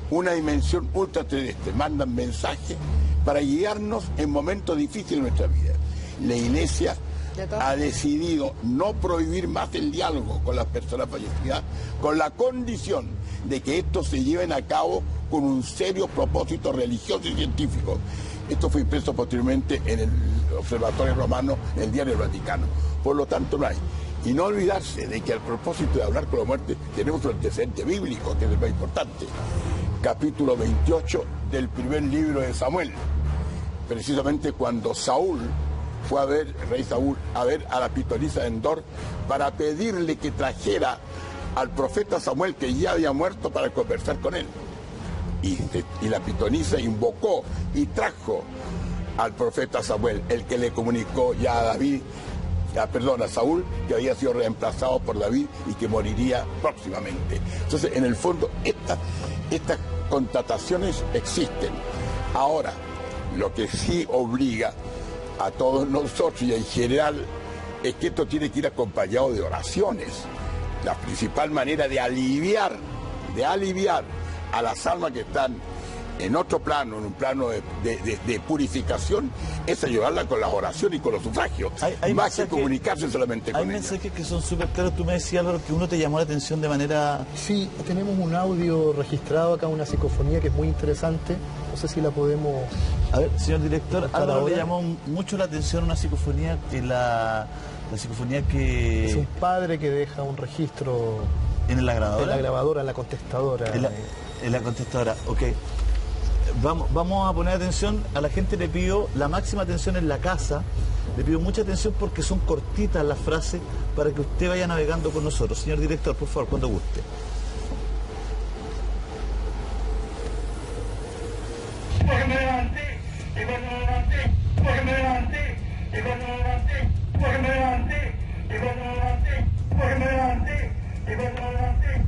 una dimensión ultraterrestre, mandan mensajes para guiarnos en momentos difíciles de nuestra vida. La Iglesia ha decidido no prohibir más el diálogo con las personas fallecidas, con la condición de que estos se lleven a cabo con un serio propósito religioso y científico. Esto fue impreso posteriormente en el Observatorio Romano, en el Diario del Vaticano. Por lo tanto, no hay. Y no olvidarse de que al propósito de hablar con la muerte tenemos un antecedente bíblico, que es el más importante. Capítulo 28 del primer libro de Samuel. Precisamente cuando Saúl fue a ver, el rey Saúl, a ver a la pitonisa de Endor para pedirle que trajera al profeta Samuel, que ya había muerto, para conversar con él. Y la pitonisa invocó y trajo al profeta Samuel, el que le comunicó ya a David, a Saúl, que había sido reemplazado por David y que moriría próximamente. Entonces, en el fondo, estas contrataciones existen. Ahora, lo que sí obliga a todos nosotros y en general es que esto tiene que ir acompañado de oraciones. La principal manera de aliviar a las almas que están en otro plano, en un plano de purificación, es ayudarla con las oraciones y con los sufragios, más que comunicarse solamente con ella. Hay mensajes que son súper claros. Tú me decías, Álvaro, que uno te llamó la atención de manera... Sí, tenemos un audio registrado acá, una psicofonía que es muy interesante. No sé si la podemos... A ver, señor director, Álvaro le llamó mucho la atención una psicofonía, que la psicofonía que... Es un padre que deja un registro... ¿En la grabadora? En la grabadora, en la contestadora. En la contestadora, ok. Vamos a poner atención. A la gente le pido la máxima atención en la casa. Le pido mucha atención porque son cortitas las frases para que usted vaya navegando con nosotros. Señor director, por favor, cuando guste. Porque me levanté, y cuando me levanté, porque me levanté, y cuando me levanté, porque me levanté, y cuando me levanté, porque me levanté, y cuando me levanté.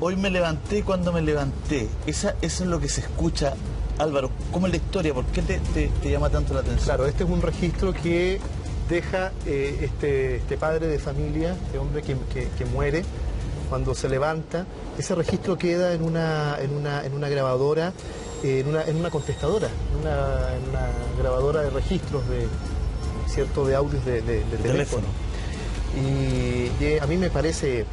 Hoy me levanté y cuando me levanté. Eso es lo que se escucha. Álvaro, ¿cómo es la historia? ¿Por qué te llama tanto la atención? Claro, este es un registro que deja este padre de familia, este hombre que muere, cuando se levanta. Ese registro queda en una grabadora, en una contestadora, en una grabadora de registros de audios de teléfono. Y a mí me parece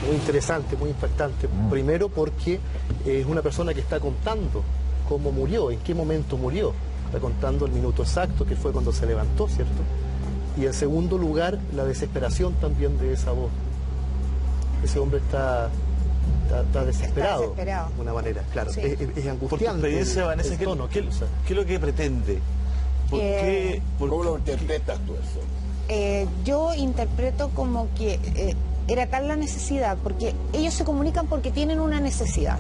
muy interesante, muy impactante. Primero porque es una persona que está contando cómo murió, en qué momento murió. Está contando el minuto exacto, que fue cuando se levantó, ¿cierto? Y en segundo lugar, la desesperación también de esa voz. Ese hombre está desesperado, de alguna manera, claro. Sí. Es angustiante. Por tu experiencia, Vanessa, ¿qué es lo que pretende? ¿Cómo lo interpretas tú eso? yo interpreto como que era tal la necesidad, porque ellos se comunican porque tienen una necesidad.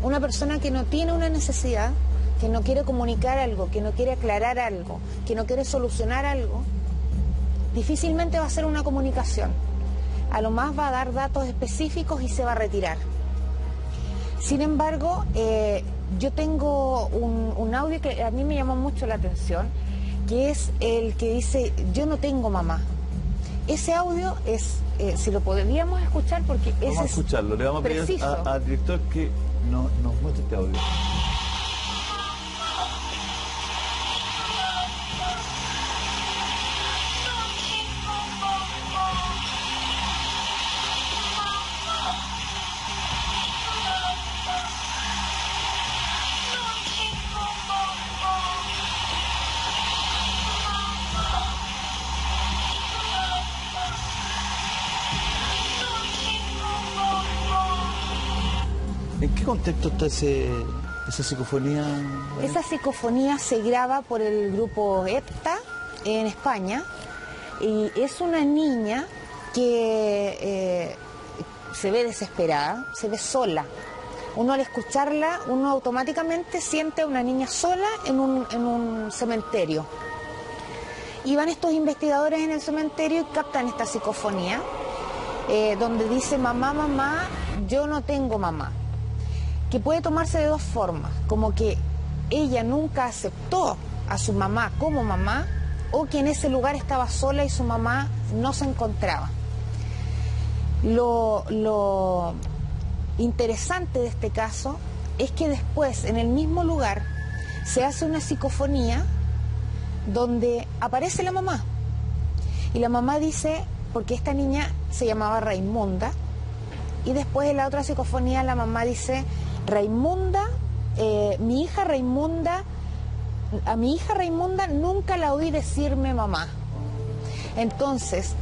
Una persona que no tiene una necesidad, que no quiere comunicar algo, que no quiere aclarar algo, que no quiere solucionar algo, difícilmente va a hacer una comunicación. A lo más va a dar datos específicos y se va a retirar. Sin embargo, yo tengo un audio que a mí me llamó mucho la atención, que es el que dice, yo no tengo mamá. Ese audio es, si lo podríamos escuchar, porque ese vamos a escucharlo, le vamos a pedir al director que nos muestre este audio. ¿En qué contexto está esa psicofonía? Esa psicofonía se graba por el grupo EPTA en España y es una niña que se ve desesperada, se ve sola. Uno al escucharla, uno automáticamente siente a una niña sola en un cementerio. Y van estos investigadores en el cementerio y captan esta psicofonía, donde dice, mamá, mamá, yo no tengo mamá. Que puede tomarse de dos formas, como que ella nunca aceptó a su mamá como mamá, o que en ese lugar estaba sola y su mamá no se encontraba. Lo interesante de este caso es que después, en el mismo lugar, se hace una psicofonía donde aparece la mamá. Y la mamá dice, porque esta niña se llamaba Raimunda, y después en la otra psicofonía la mamá dice, Raimunda, mi hija Raimunda, a mi hija Raimunda nunca la oí decirme mamá. Entonces,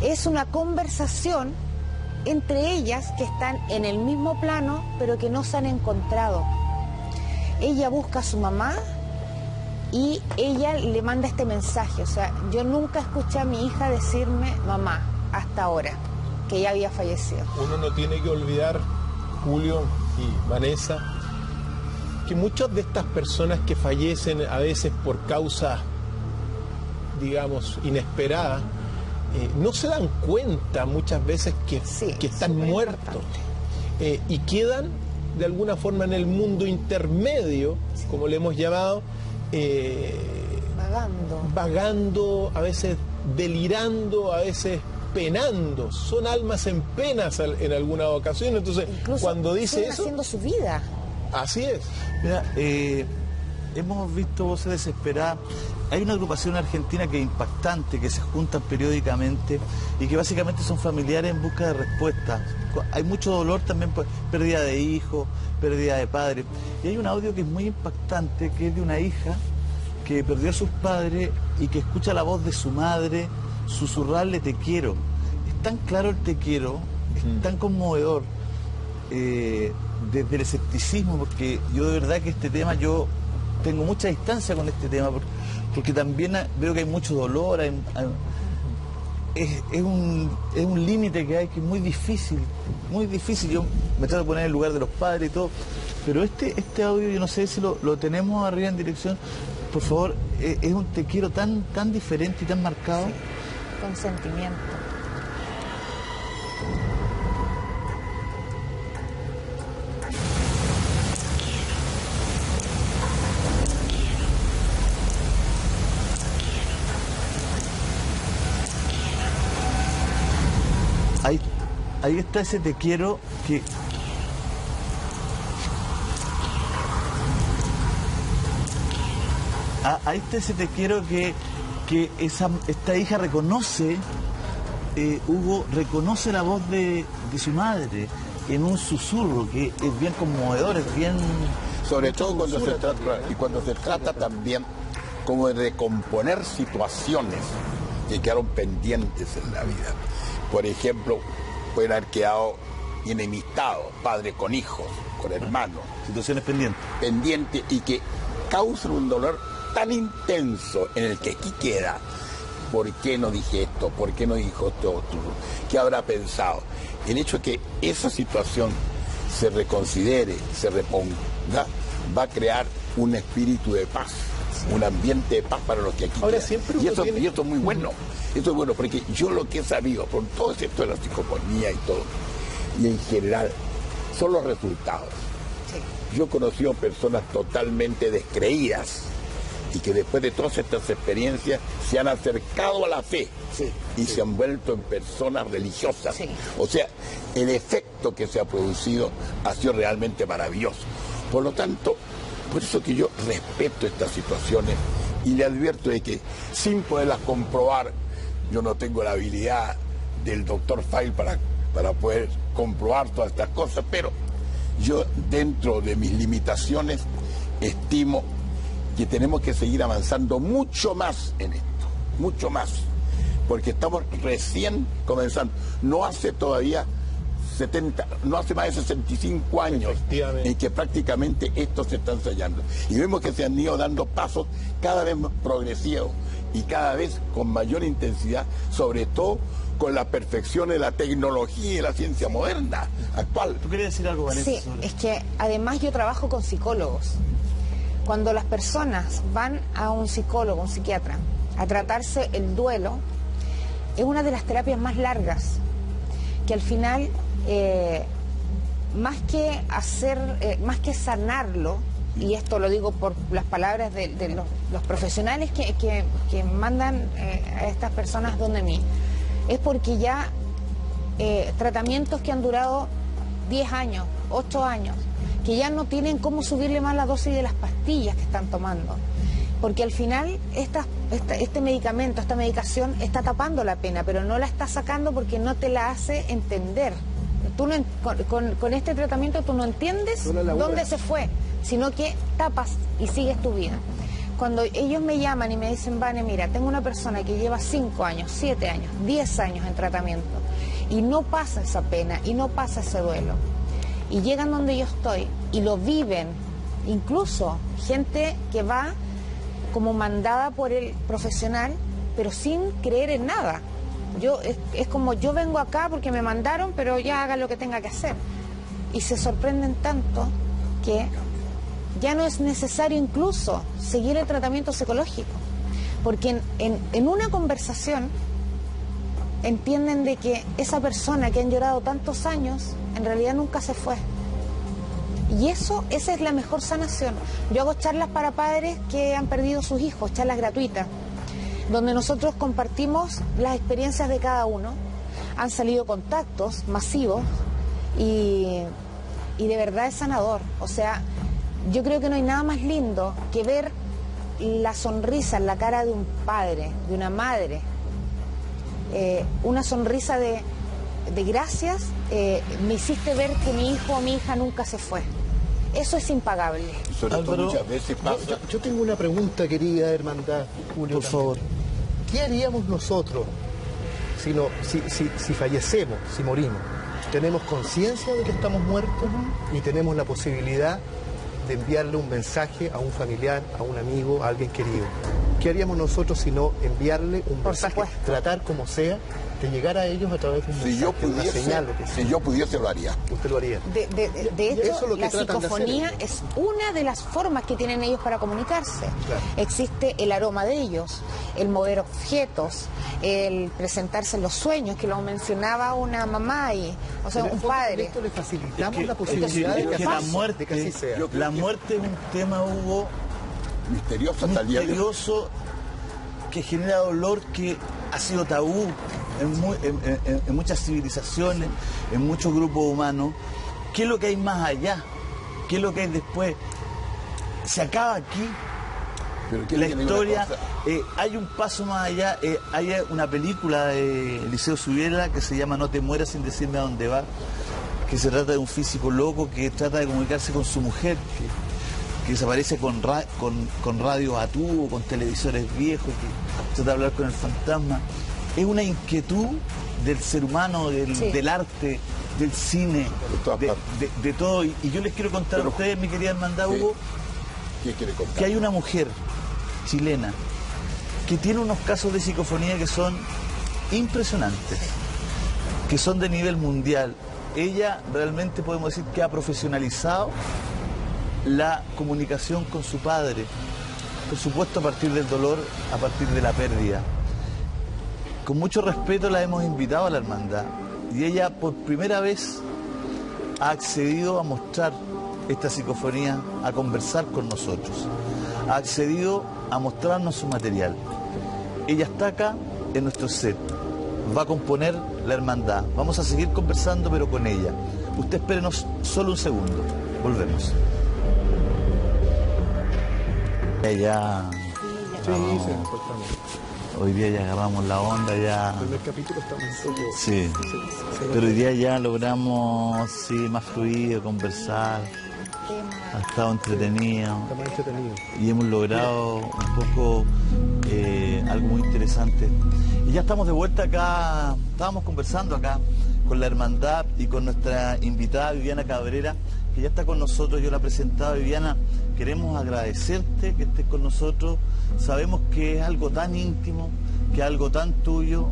es una conversación entre ellas que están en el mismo plano, pero que no se han encontrado. Ella busca a su mamá y ella le manda este mensaje, o sea, yo nunca escuché a mi hija decirme mamá hasta ahora, que ella había fallecido. Uno no tiene que olvidar, Julio y Vanessa, que muchas de estas personas que fallecen a veces por causas, digamos, inesperadas, no se dan cuenta muchas veces que están muertos y quedan de alguna forma en el mundo intermedio, como le hemos llamado, vagando, a veces delirando, a veces penando. Son almas en penas en alguna ocasión. Entonces, incluso cuando dice eso, haciendo su vida. Así es. Mira, hemos visto voces desesperadas. Hay una agrupación argentina que es impactante, que se juntan periódicamente y que básicamente son familiares en busca de respuestas. Hay mucho dolor también, pues, pérdida de hijos, pérdida de padres. Y hay un audio que es muy impactante, que es de una hija que perdió a sus padres y que escucha la voz de su madre susurrarle te quiero. Es tan claro el te quiero, es tan conmovedor, desde el escepticismo, porque yo de verdad que este tema, yo tengo mucha distancia con este tema, porque también veo que hay mucho dolor, es un límite que hay que es muy difícil, yo me trato de poner en el lugar de los padres y todo, pero este audio yo no sé si lo tenemos arriba en dirección, por favor, es un te quiero tan diferente y tan marcado. Sí, con sentimiento. Ahí está ese te quiero que... Ahí está ese te quiero que esta hija reconoce, Hugo, reconoce la voz de su madre en un susurro que es bien conmovedor, es bien... Sobre todo cuando se trata también como de recomponer situaciones que quedaron pendientes en la vida. Por ejemplo, pueden haber quedado enemistados, padre con hijos, con hermanos. Situaciones pendientes. Pendientes y que causan un dolor tan intenso en el que aquí queda ¿por qué no dije esto? ¿Por qué no dijo esto otro? ¿Qué habrá pensado? El hecho de que esa situación se reconsidere, se reponga, va a crear un espíritu de paz, un ambiente de paz para los que aquí Ahora, quedan. siempre Y uno esto es muy bueno. Esto es bueno porque yo lo que he sabido, por todo esto de la psicofonía y todo, y en general, son los resultados. Yo he conocido personas totalmente descreídas y que después de todas estas experiencias se han acercado a la fe y se han vuelto en personas religiosas. O sea, el efecto que se ha producido ha sido realmente maravilloso. Por lo tanto, por eso que yo respeto estas situaciones y le advierto de que sin poderlas comprobar, yo no tengo la habilidad del doctor File para poder comprobar todas estas cosas, pero yo dentro de mis limitaciones estimo que tenemos que seguir avanzando mucho más en esto, mucho más, porque estamos recién comenzando. No hace todavía no hace más de 65 años en que prácticamente esto se está ensayando. Y vemos que se han ido dando pasos cada vez más progresivos y cada vez con mayor intensidad, sobre todo con la perfección de la tecnología y de la ciencia moderna actual. ¿Tú querías decir algo, Vanessa? Sí, es que además yo trabajo con psicólogos. Cuando las personas van a un psicólogo, un psiquiatra, a tratarse el duelo, es una de las terapias más largas, que al final, más que sanarlo, y esto lo digo por las palabras de los profesionales que mandan a estas personas donde mí, es porque ya tratamientos que han durado 10 años, 8 años, que ya no tienen cómo subirle más la dosis de las pastillas que están tomando. Porque al final este medicamento, esta medicación está tapando la pena, pero no la está sacando porque no te la hace entender. Tú no, con este tratamiento tú no entiendes dónde se fue, sino que tapas y sigues tu vida. Cuando ellos me llaman y me dicen, Vane, mira, tengo una persona que lleva 5 años, 7 años, 10 años en tratamiento y no pasa esa pena y no pasa ese duelo. Y llegan donde yo estoy y lo viven, incluso gente que va como mandada por el profesional, pero sin creer en nada. Es como yo vengo acá porque me mandaron, pero ya haga lo que tenga que hacer. Y se sorprenden tanto que ya no es necesario incluso seguir el tratamiento psicológico, porque en una conversación entienden de que esa persona que han llorado tantos años en realidad nunca se fue. Y esa es la mejor sanación. Yo hago charlas para padres que han perdido sus hijos, charlas gratuitas, donde nosotros compartimos las experiencias de cada uno. Han salido contactos masivos y de verdad es sanador. O sea, yo creo que no hay nada más lindo que ver la sonrisa en la cara de un padre, de una madre, una sonrisa de gracias, me hiciste ver que mi hijo o mi hija nunca se fue. Eso es impagable. Álvaro, muchas veces pasa. Yo tengo una pregunta, querida hermandad, Julio. Por favor. ¿Qué haríamos nosotros si fallecemos, si morimos? Tenemos conciencia de que estamos muertos y tenemos la posibilidad de enviarle un mensaje a un familiar, a un amigo, a alguien querido. ¿Qué haríamos nosotros si no enviarle un mensaje? Tratar como sea de llegar a ellos a través de un mensaje, una señal, lo que sea. Si yo pudiese, lo haría. Usted lo haría. De hecho, la psicofonía es una de las formas que tienen ellos para comunicarse. Claro. Existe el aroma de ellos, el mover objetos, el presentarse en los sueños, que lo mencionaba una mamá y, o sea, un padre. Esto le facilitamos la posibilidad de que así sea. La muerte es un tema, Hugo, misterioso, que genera dolor, que ha sido tabú en muchas civilizaciones, en muchos grupos humanos. ¿Qué es lo que hay más allá? ¿Qué es lo que hay después? ¿Se acaba aquí? La historia, hay un paso más allá. Hay una película de Eliseo Subiela que se llama No te mueras sin decirme a dónde va, que se trata de un físico loco que trata de comunicarse con su mujer, que desaparece con radios a tubo, con televisores viejos, que trata de hablar con el fantasma. Es una inquietud del ser humano, del arte, del cine, de todo. Y yo les quiero contar a ustedes, mi querida hermandad, Hugo, que hay una mujer chilena que tiene unos casos de psicofonía que son impresionantes, que son de nivel mundial. Ella realmente podemos decir que ha profesionalizado la comunicación con su padre, por supuesto a partir del dolor, a partir de la pérdida. Con mucho respeto la hemos invitado a la hermandad y ella por primera vez ha accedido a mostrar esta psicofonía, a conversar con nosotros, ha accedido a mostrarnos su material. Ella está acá en nuestro set, va a componer la hermandad, vamos a seguir conversando pero con ella. Usted espérenos solo un segundo, volvemos. Ya, hoy día ya agarramos la onda, ya. El primer capítulo está un poco. Sí, pero hoy día ya logramos, sí, más fluido, conversar. Ha estado entretenido. Está más entretenido. Y hemos logrado un poco algo muy interesante. Y ya estamos de vuelta acá, estábamos conversando acá con la hermandad y con nuestra invitada Viviana Cabrera, que ya está con nosotros. Yo la presentaba. Viviana, queremos agradecerte que estés con nosotros. Sabemos que es algo tan íntimo, que es algo tan tuyo,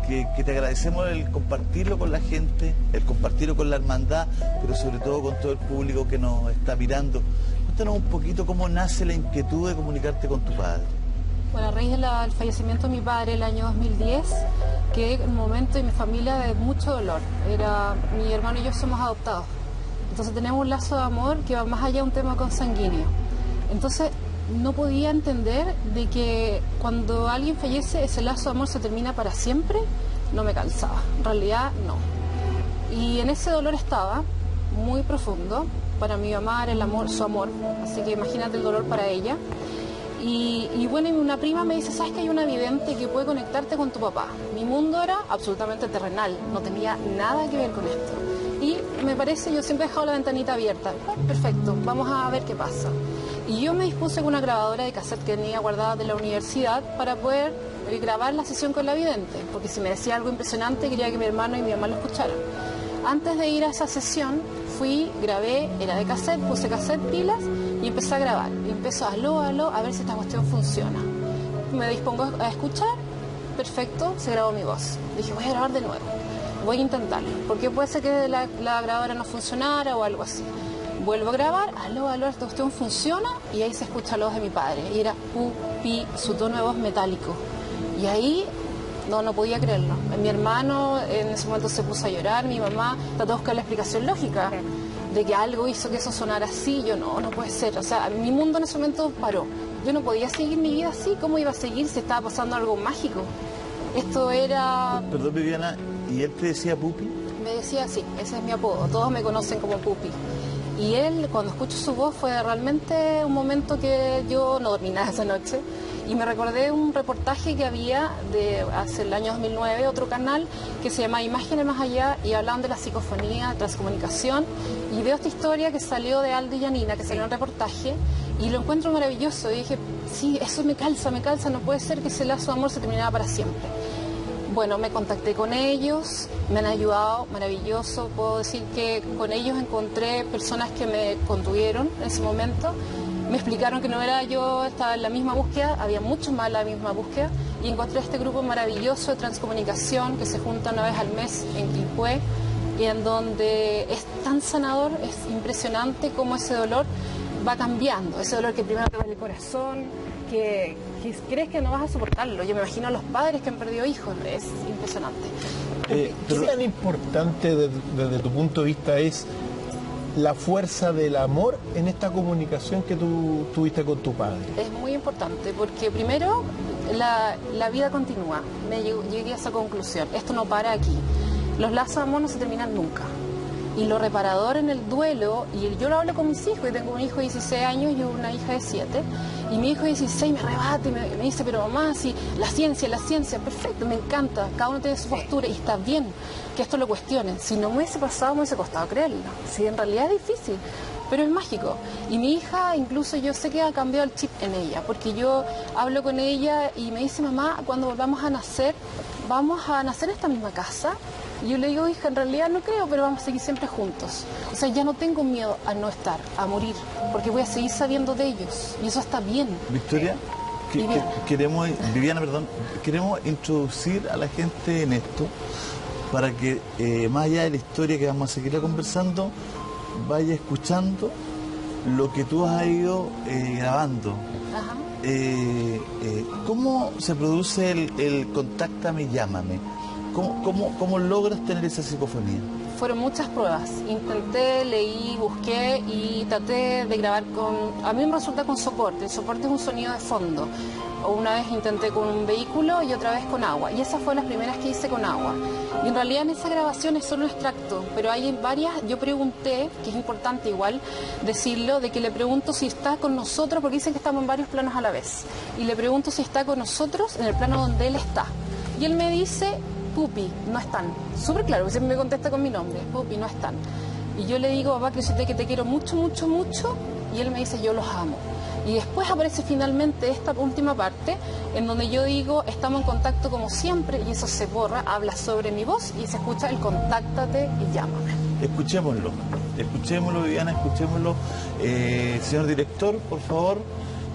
que te agradecemos el compartirlo con la gente, el compartirlo con la hermandad, pero sobre todo con todo el público que nos está mirando. Cuéntanos un poquito cómo nace la inquietud de comunicarte con tu padre. Bueno, a raíz del fallecimiento de mi padre el año 2010, que en un momento en mi familia de mucho dolor. Mi hermano y yo somos adoptados. Entonces tenemos un lazo de amor que va más allá de un tema consanguíneo. Entonces no podía entender de que cuando alguien fallece ese lazo de amor se termina para siempre. No me calzaba, en realidad no. Y en ese dolor estaba muy profundo. Para mi mamá era el amor, su amor, así que imagínate el dolor para ella. Y bueno, una prima me dice, ¿sabes que hay una vidente que puede conectarte con tu papá? Mi mundo era absolutamente terrenal, no tenía nada que ver con esto. Y me parece, yo siempre he dejado la ventanita abierta. Perfecto, vamos a ver qué pasa. Y yo me dispuse con una grabadora de cassette que tenía guardada de la universidad para poder grabar la sesión con la vidente, porque si me decía algo impresionante quería que mi hermano y mi mamá lo escucharan. Antes de ir a esa sesión, grabé, era de cassette, puse cassette, pilas y empecé a grabar. Y empezó aló, a ver si esta cuestión funciona. Me dispongo a escuchar, perfecto, se grabó mi voz. Dije, voy a grabar de nuevo, voy a intentarlo, porque puede ser que la grabadora no funcionara o algo así. Vuelvo a grabar, aló, esta cuestión funciona, y ahí se escucha la voz de mi padre. Y era pi, su tono de voz metálico. Y ahí no podía creerlo. Mi hermano en ese momento se puso a llorar, mi mamá trató de buscar la explicación lógica de que algo hizo que eso sonara así. Yo no puede ser. O sea, mi mundo en ese momento paró. Yo no podía seguir mi vida así. ¿Cómo iba a seguir si estaba pasando algo mágico? Esto era... Perdón, Viviana, ¿y él te decía Pupi? Me decía, sí, ese es mi apodo. Todos me conocen como Pupi. Y él, cuando escucho su voz, fue realmente un momento que yo no dormí nada esa noche. Y me recordé un reportaje que había hace el año 2009, otro canal, que se llama Imágenes Más Allá, y hablaban de la psicofonía, transcomunicación. Y veo esta historia que salió de Aldo y Yanina, que salió en un reportaje, y lo encuentro maravilloso. Y dije, sí, eso me calza, no puede ser que ese lazo de amor se terminara para siempre. Bueno, me contacté con ellos, me han ayudado, maravilloso. Puedo decir que con ellos encontré personas que me contuvieron en ese momento. Me explicaron que no era yo, estaba en la misma búsqueda, había muchos más en la misma búsqueda, y encontré este grupo maravilloso de transcomunicación que se junta una vez al mes en Quilpué, y en donde es tan sanador, es impresionante cómo ese dolor va cambiando, ese dolor que primero te va en el corazón, que crees que no vas a soportarlo. Yo me imagino a los padres que han perdido hijos, es impresionante. ¿Qué tan importante desde tu punto de vista es la fuerza del amor en esta comunicación que tú tuviste con tu padre? Es muy importante porque primero la vida continúa. Llegué a esa conclusión. Esto no para aquí. Los lazos de amor no se terminan nunca. Y lo reparador en el duelo, y yo lo hablo con mis hijos, y tengo un hijo de 16 años y una hija de 7, y mi hijo de 16 me rebate y me dice, pero mamá, si la ciencia, perfecto, me encanta, cada uno tiene su postura y está bien que esto lo cuestionen. Si no me hubiese pasado, me hubiese costado creerlo. Sí, en realidad es difícil, pero es mágico. Y mi hija, incluso yo sé que ha cambiado el chip en ella, porque yo hablo con ella y me dice, mamá, cuando volvamos a nacer, ¿vamos a nacer en esta misma casa? Y yo le digo, hija, en realidad no creo, pero vamos a seguir siempre juntos. O sea, ya no tengo miedo a no estar, a morir, porque voy a seguir sabiendo de ellos. Y eso está bien. Victoria, Viviana, queremos introducir a la gente en esto para que, más allá de la historia que vamos a seguir conversando, vaya escuchando lo que tú has ido grabando. Ajá. ¿Cómo se produce el contáctame, llámame? ¿Cómo logras tener esa psicofonía? Fueron muchas pruebas. Intenté, leí, busqué y traté de grabar con... A mí me resulta con soporte. El soporte es un sonido de fondo. Una vez intenté con un vehículo y otra vez con agua. Y esas fueron las primeras que hice con agua. Y en realidad en esa grabación es solo un extracto, pero hay varias. Yo pregunté, que es importante igual decirlo, de que le pregunto si está con nosotros, porque dicen que estamos en varios planos a la vez. Y le pregunto si está con nosotros en el plano donde él está. Y él me dice... Pupi, no están. Súper claro, siempre me contesta con mi nombre. Pupi, no están. Y yo le digo, papá, que te quiero mucho, mucho, mucho. Y él me dice, yo los amo. Y después aparece finalmente esta última parte, en donde yo digo, estamos en contacto como siempre, y eso se borra, habla sobre mi voz, y se escucha el contáctate y llámame. Escuchémoslo, Viviana, escuchémoslo. Señor director, por favor,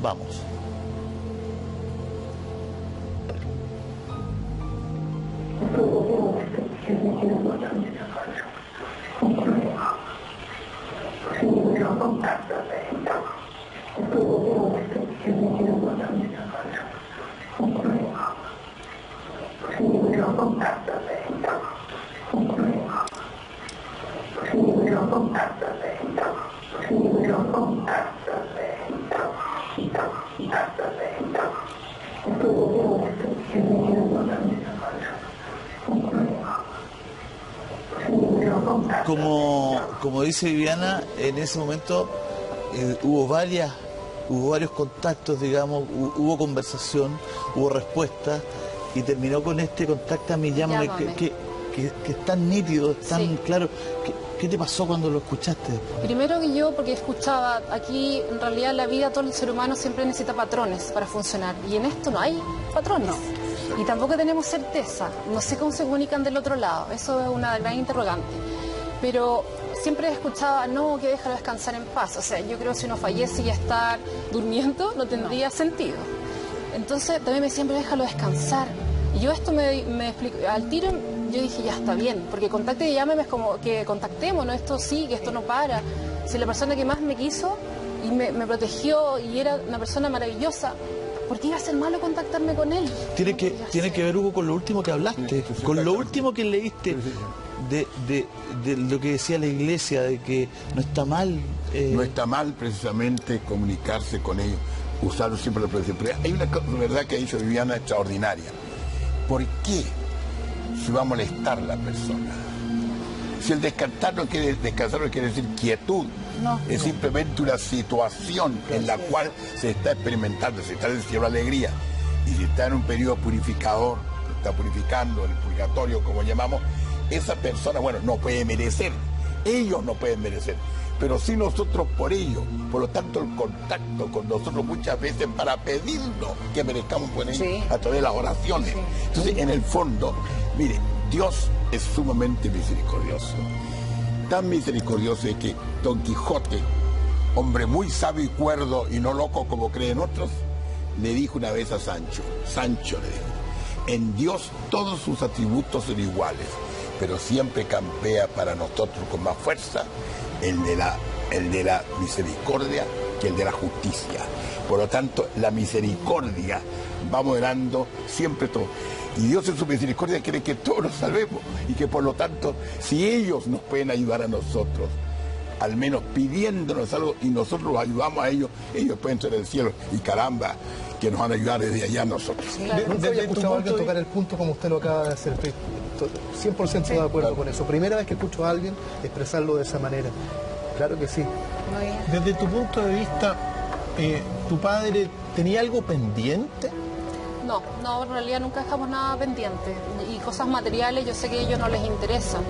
vamos. Como dice Viviana, en ese momento hubo varios contactos, digamos, hubo conversación, hubo respuestas y terminó con este contáctame, llámame, que es tan nítido, es tan claro. ¿Qué te pasó cuando lo escuchaste? Primero que yo, porque escuchaba, aquí en realidad la vida, todo el ser humano siempre necesita patrones para funcionar, y en esto no hay patrones. Y tampoco tenemos certeza, no sé cómo se comunican del otro lado, eso es una gran interrogante. Pero siempre escuchaba, no, que déjalo descansar en paz. O sea, yo creo que si uno fallece y estar durmiendo no tendría sentido. Entonces también me siempre déjalo descansar. Y yo esto me explico, al tiro yo dije, ya está bien, porque contacte y llámame es como que contactémonos, esto sigue, esto no para. Si la persona que más me quiso y me protegió y era una persona maravillosa, ¿por qué iba a ser malo contactarme con él? Tiene que ver, Hugo, con lo último que hablaste, con lo último que leíste. De lo que decía la iglesia, de que no está mal. No está mal precisamente comunicarse con ellos, usarlo siempre la presencia. Pero hay una verdad que ha dicho Viviana extraordinaria. ¿Por qué se va a molestar la persona? Si el descansar no quiere decir quietud, es simplemente una situación en la cual se está experimentando, se está diciendo alegría. Y si está en un periodo purificador, se está purificando, el purgatorio como llamamos, esa persona, bueno, no puede merecer, ellos no pueden merecer, pero sí nosotros por ellos. Por lo tanto, el contacto con nosotros muchas veces para pedirnos que merezcamos por ellos a través de las oraciones. Entonces, en el fondo, mire, Dios es sumamente misericordioso. Tan misericordioso es que Don Quijote, hombre muy sabio y cuerdo y no loco como creen otros, le dijo una vez a Sancho, le dijo, en Dios todos sus atributos son iguales, pero siempre campea para nosotros con más fuerza el de la misericordia que el de la justicia. Por lo tanto, la misericordia va moderando siempre todo. Y Dios en su misericordia quiere que todos nos salvemos y que por lo tanto, si ellos nos pueden ayudar a nosotros, al menos pidiéndonos algo y nosotros los ayudamos a ellos, ellos pueden ser el cielo. Y caramba, que nos van a ayudar desde allá a nosotros. Nunca había escuchado a alguien tocar el punto como usted lo acaba de hacer. Estoy 100% de acuerdo con eso. Primera vez que escucho a alguien expresarlo de esa manera. Claro que sí. Desde tu punto de vista, ¿tu padre tenía algo pendiente? No, en realidad nunca dejamos nada pendiente. Y cosas materiales yo sé que a ellos no les interesan.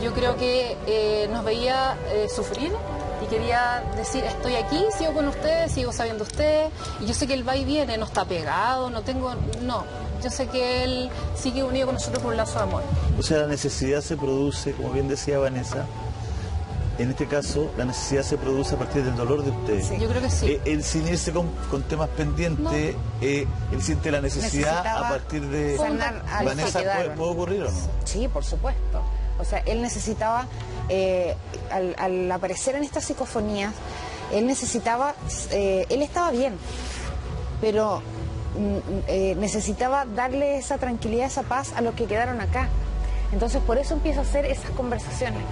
Yo creo que nos veía sufrir y quería decir, estoy aquí, sigo con ustedes, sigo sabiendo ustedes. Y yo sé que él va y viene, no está pegado, yo sé que él sigue unido con nosotros por un lazo de amor. O sea, la necesidad se produce, como bien decía Vanessa, en este caso la necesidad se produce a partir del dolor de ustedes. Sí. Yo creo que sí. Él sin irse con temas pendientes, él siente la necesidad a partir de... sanar a los que Vanessa, quedaron. ¿puede ocurrir o no? Sí, por supuesto. O sea, él necesitaba, al aparecer en estas psicofonías, él necesitaba, él estaba bien, pero necesitaba darle esa tranquilidad, esa paz a los que quedaron acá. Entonces por eso empiezo a hacer esas conversaciones,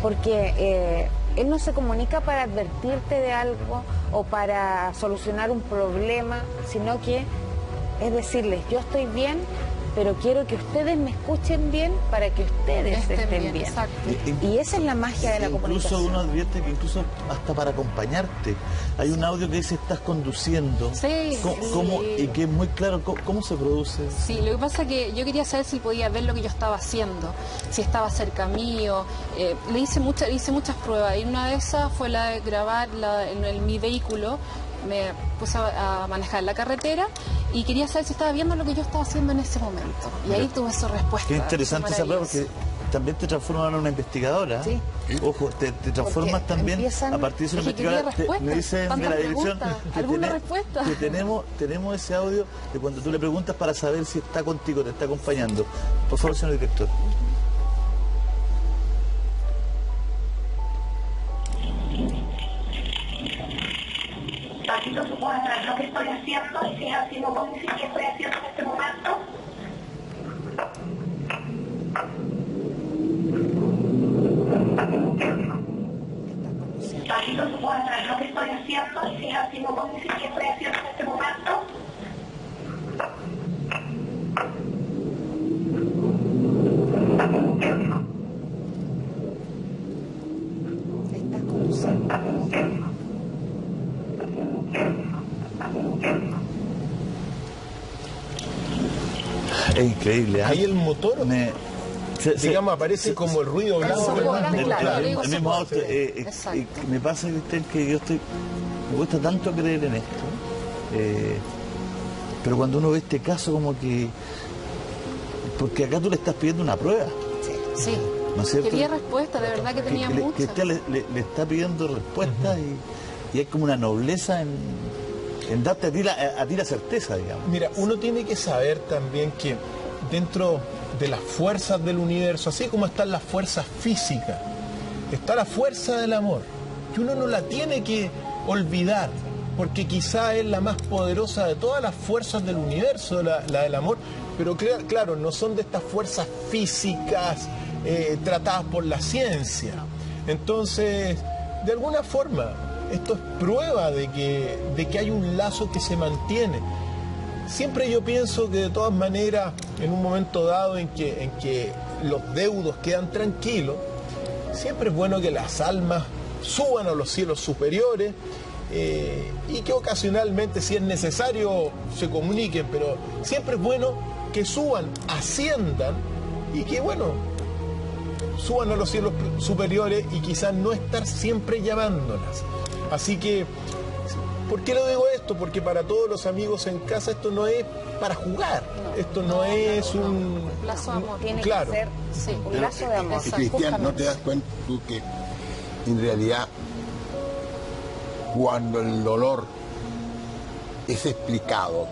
porque él no se comunica para advertirte de algo o para solucionar un problema, sino que es decirles, yo estoy bien, pero quiero que ustedes me escuchen bien para que ustedes estén bien. Y esa es la magia de la comunicación. Incluso uno advierte que incluso hasta para acompañarte. Hay un audio que dice estás conduciendo. Sí. ¿Cómo? Y que es muy claro cómo se produce. Sí, lo que pasa es que yo quería saber si podía ver lo que yo estaba haciendo, si estaba cerca mío. Le hice muchas pruebas y una de esas fue la de grabar en mi vehículo. Me puse a manejar la carretera y quería saber si estaba viendo lo que yo estaba haciendo en ese momento. Y ahí tuve su respuesta. Qué interesante esa prueba porque también te transformas en una investigadora. Sí. Ojo, te transformas Porque también empiezan... a partir de una Es que quería investigadora. Me dicen de la dirección ¿Alguna respuesta? que tenemos ese audio de cuando tú le preguntas para saber si está contigo, te está acompañando. Por favor, señor director. Patito, ¿tú puedes saber lo que estoy haciendo? Y si es así, ¿no puedes decir qué estoy haciendo en este momento? Patito, ¿tú puedes saber lo que estoy haciendo? Y si es así, ¿no puedes decir qué estoy haciendo en este momento? Estás conduciendo. Es increíble. Ahí el motor, digamos, aparece como el ruido blanco. El mismo auto. Me pasa, Cristian, que yo me cuesta tanto creer en esto. Pero cuando uno ve este caso, como que... Porque acá tú le estás pidiendo una prueba. Sí. ¿No es cierto? Quería respuesta, de verdad que tenía muchas. Que usted le está pidiendo respuesta y hay como una nobleza en darte a ti la certeza, digamos. Mira, uno tiene que saber también que dentro de las fuerzas del universo, así como están las fuerzas físicas, está la fuerza del amor, que uno no la tiene que olvidar, porque quizá es la más poderosa de todas las fuerzas del universo, la del amor, pero claro, no son de estas fuerzas físicas tratadas por la ciencia. Entonces, de alguna forma, esto es prueba de que hay un lazo que se mantiene. Siempre yo pienso que de todas maneras, en un momento dado en que los deudos quedan tranquilos, siempre es bueno que las almas suban a los cielos superiores y que ocasionalmente, si es necesario, se comuniquen, pero siempre es bueno que suban, asciendan y que, bueno, suban a los cielos superiores y quizás no estar siempre llamándolas. Así que, ¿por qué lo digo esto? Porque para todos los amigos en casa esto no es para jugar, esto no es un lazo de amor, tiene claro. que ser un lazo de amor. Y Cristian, ¿no te das cuenta tú que en realidad cuando el dolor es explicado,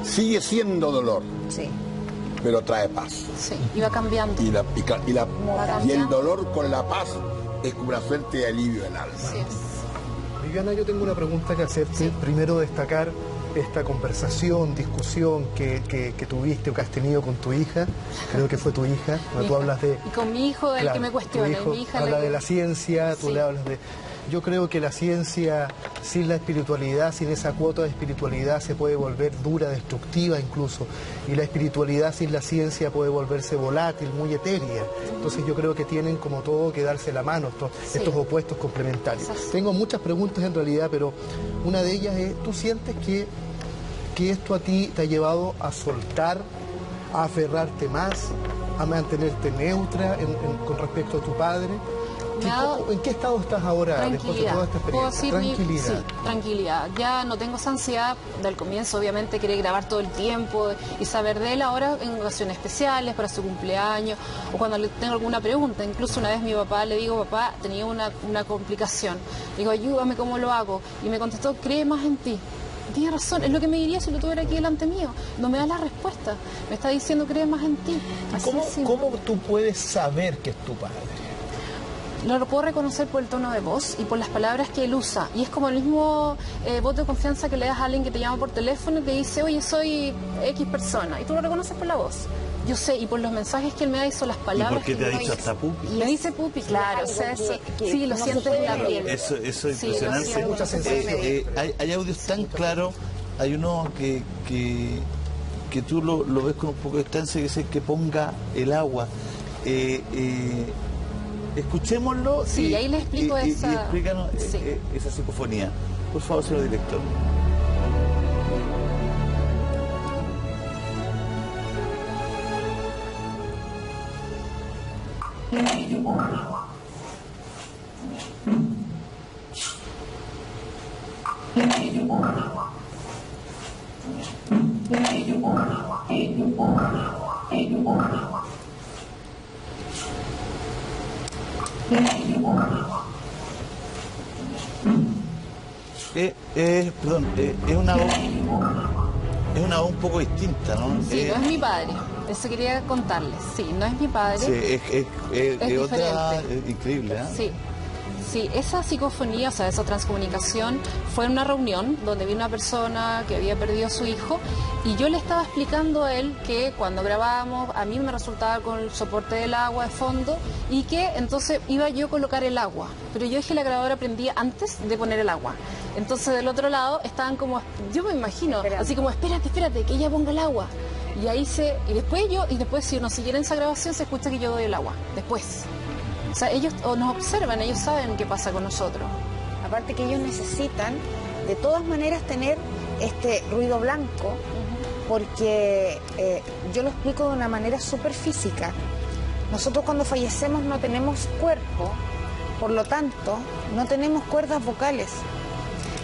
sigue siendo dolor, sí, pero trae paz? Sí, y va cambiando. Y el dolor con la paz es como una suerte de alivio del alma. Así es. Viviana, yo tengo una pregunta que hacerte. Primero, destacar esta conversación, discusión que tuviste o que has tenido con tu hija. Creo que fue tu hija. Tú hablas de... Y con mi hijo, el que me cuestiona. Tu hijo Mi hija habla de la ciencia, tú le hablas de... Yo creo que la ciencia, sin la espiritualidad, sin esa cuota de espiritualidad, se puede volver dura, destructiva incluso. Y la espiritualidad sin la ciencia puede volverse volátil, muy etérea. Entonces yo creo que tienen como todo que darse la mano, estos opuestos complementarios. Tengo muchas preguntas en realidad, pero una de ellas es, ¿tú sientes que esto a ti te ha llevado a soltar, a aferrarte más a mantenerte neutra con respecto a tu padre? ¿En qué estado estás ahora después de toda esta experiencia? Tranquilidad. Sí, tranquilidad. Ya no tengo esa ansiedad del comienzo, obviamente quería grabar todo el tiempo y saber de él ahora en ocasiones especiales, para su cumpleaños, o cuando le tengo alguna pregunta. Incluso una vez mi papá, le digo, papá, tenía una complicación. Le digo, ayúdame, ¿cómo lo hago? Y me contestó, cree más en ti. Tiene razón, es lo que me diría si lo tuviera aquí delante mío. No me da la respuesta. Me está diciendo, cree más en ti. ¿Cómo tú puedes saber que es tu padre? Lo puedo reconocer por el tono de voz y por las palabras que él usa. Y es como el mismo voto de confianza que le das a alguien que te llama por teléfono y te dice, oye, soy X persona. Y tú lo reconoces por la voz. Yo sé, y por los mensajes que él me da, hizo las palabras. ¿Y por qué te ha dicho hasta pupi? Le dice pupi, claro. O sea, eso, sí, lo sientes en la piel. Eso es impresionante. Hay audios tan claros. Hay uno que tú lo ves con un poco de distancia, que dice que ponga el agua. Escuchémoslo. Sí, y ahí le explico y explícanos esa psicofonía. Por favor, señor director. Perdón, es una voz un poco distinta, ¿no? Sí, no es mi padre. Eso quería contarles. Sí, no es mi padre. Sí, es otra increíble, ¿eh? Sí. Sí, esa psicofonía, o sea, esa transcomunicación fue en una reunión donde vi una persona que había perdido a su hijo y yo le estaba explicando a él que cuando grabábamos a mí me resultaba con el soporte del agua de fondo y que entonces iba yo a colocar el agua, pero yo dije la grabadora prendía antes de poner el agua. Entonces del otro lado estaban como, yo me imagino, así como espérate, que ella ponga el agua. Y ahí después si nos siguiera esa grabación se escucha que yo doy el agua, después. O sea, ellos nos observan, ellos saben qué pasa con nosotros. Aparte que ellos necesitan, de todas maneras, tener este ruido blanco, porque yo lo explico de una manera súper física. Nosotros cuando fallecemos no tenemos cuerpo, por lo tanto, no tenemos cuerdas vocales.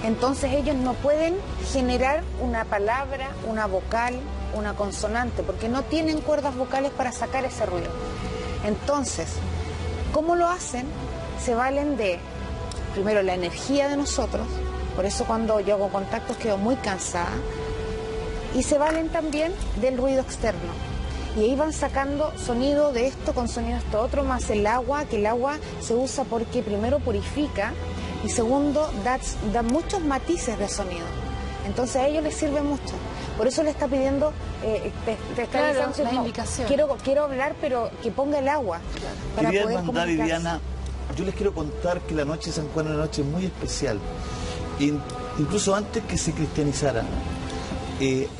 Entonces ellos no pueden generar una palabra, una vocal, una consonante, porque no tienen cuerdas vocales para sacar ese ruido. Entonces, ¿cómo lo hacen? Se valen de, primero, la energía de nosotros, por eso cuando yo hago contactos quedo muy cansada, y se valen también del ruido externo. Y ahí van sacando sonido de esto con sonido de esto otro, más el agua, que el agua se usa porque primero purifica y segundo da muchos matices de sonido. Entonces a ellos les sirve mucho. Por eso le está pidiendo, te está diciendo, la indicación. Quiero hablar, pero que ponga el agua. Para quería poder mandar, Diana, yo les quiero contar que la noche de San Juan es una noche muy especial. Incluso antes que se cristianizara.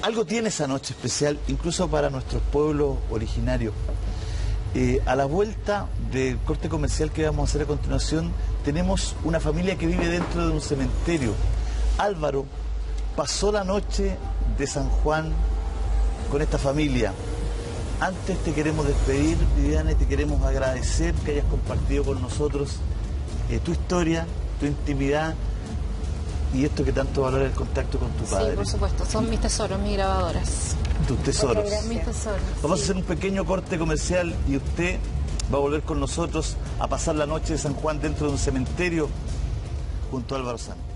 Algo tiene esa noche especial, incluso para nuestros pueblos originarios. A la vuelta del corte comercial que vamos a hacer a continuación, tenemos una familia que vive dentro de un cementerio. Álvaro pasó la noche de San Juan con esta familia. Antes te queremos despedir, Viviana, y te queremos agradecer que hayas compartido con nosotros tu historia, tu intimidad y esto que tanto valora el contacto con tu padre. Sí, por supuesto, son mis tesoros, mis grabadoras. Tus tesoros. Mis tesoros. Vamos a hacer un pequeño corte comercial y usted va a volver con nosotros a pasar la noche de San Juan dentro de un cementerio junto a Álvaro Santos.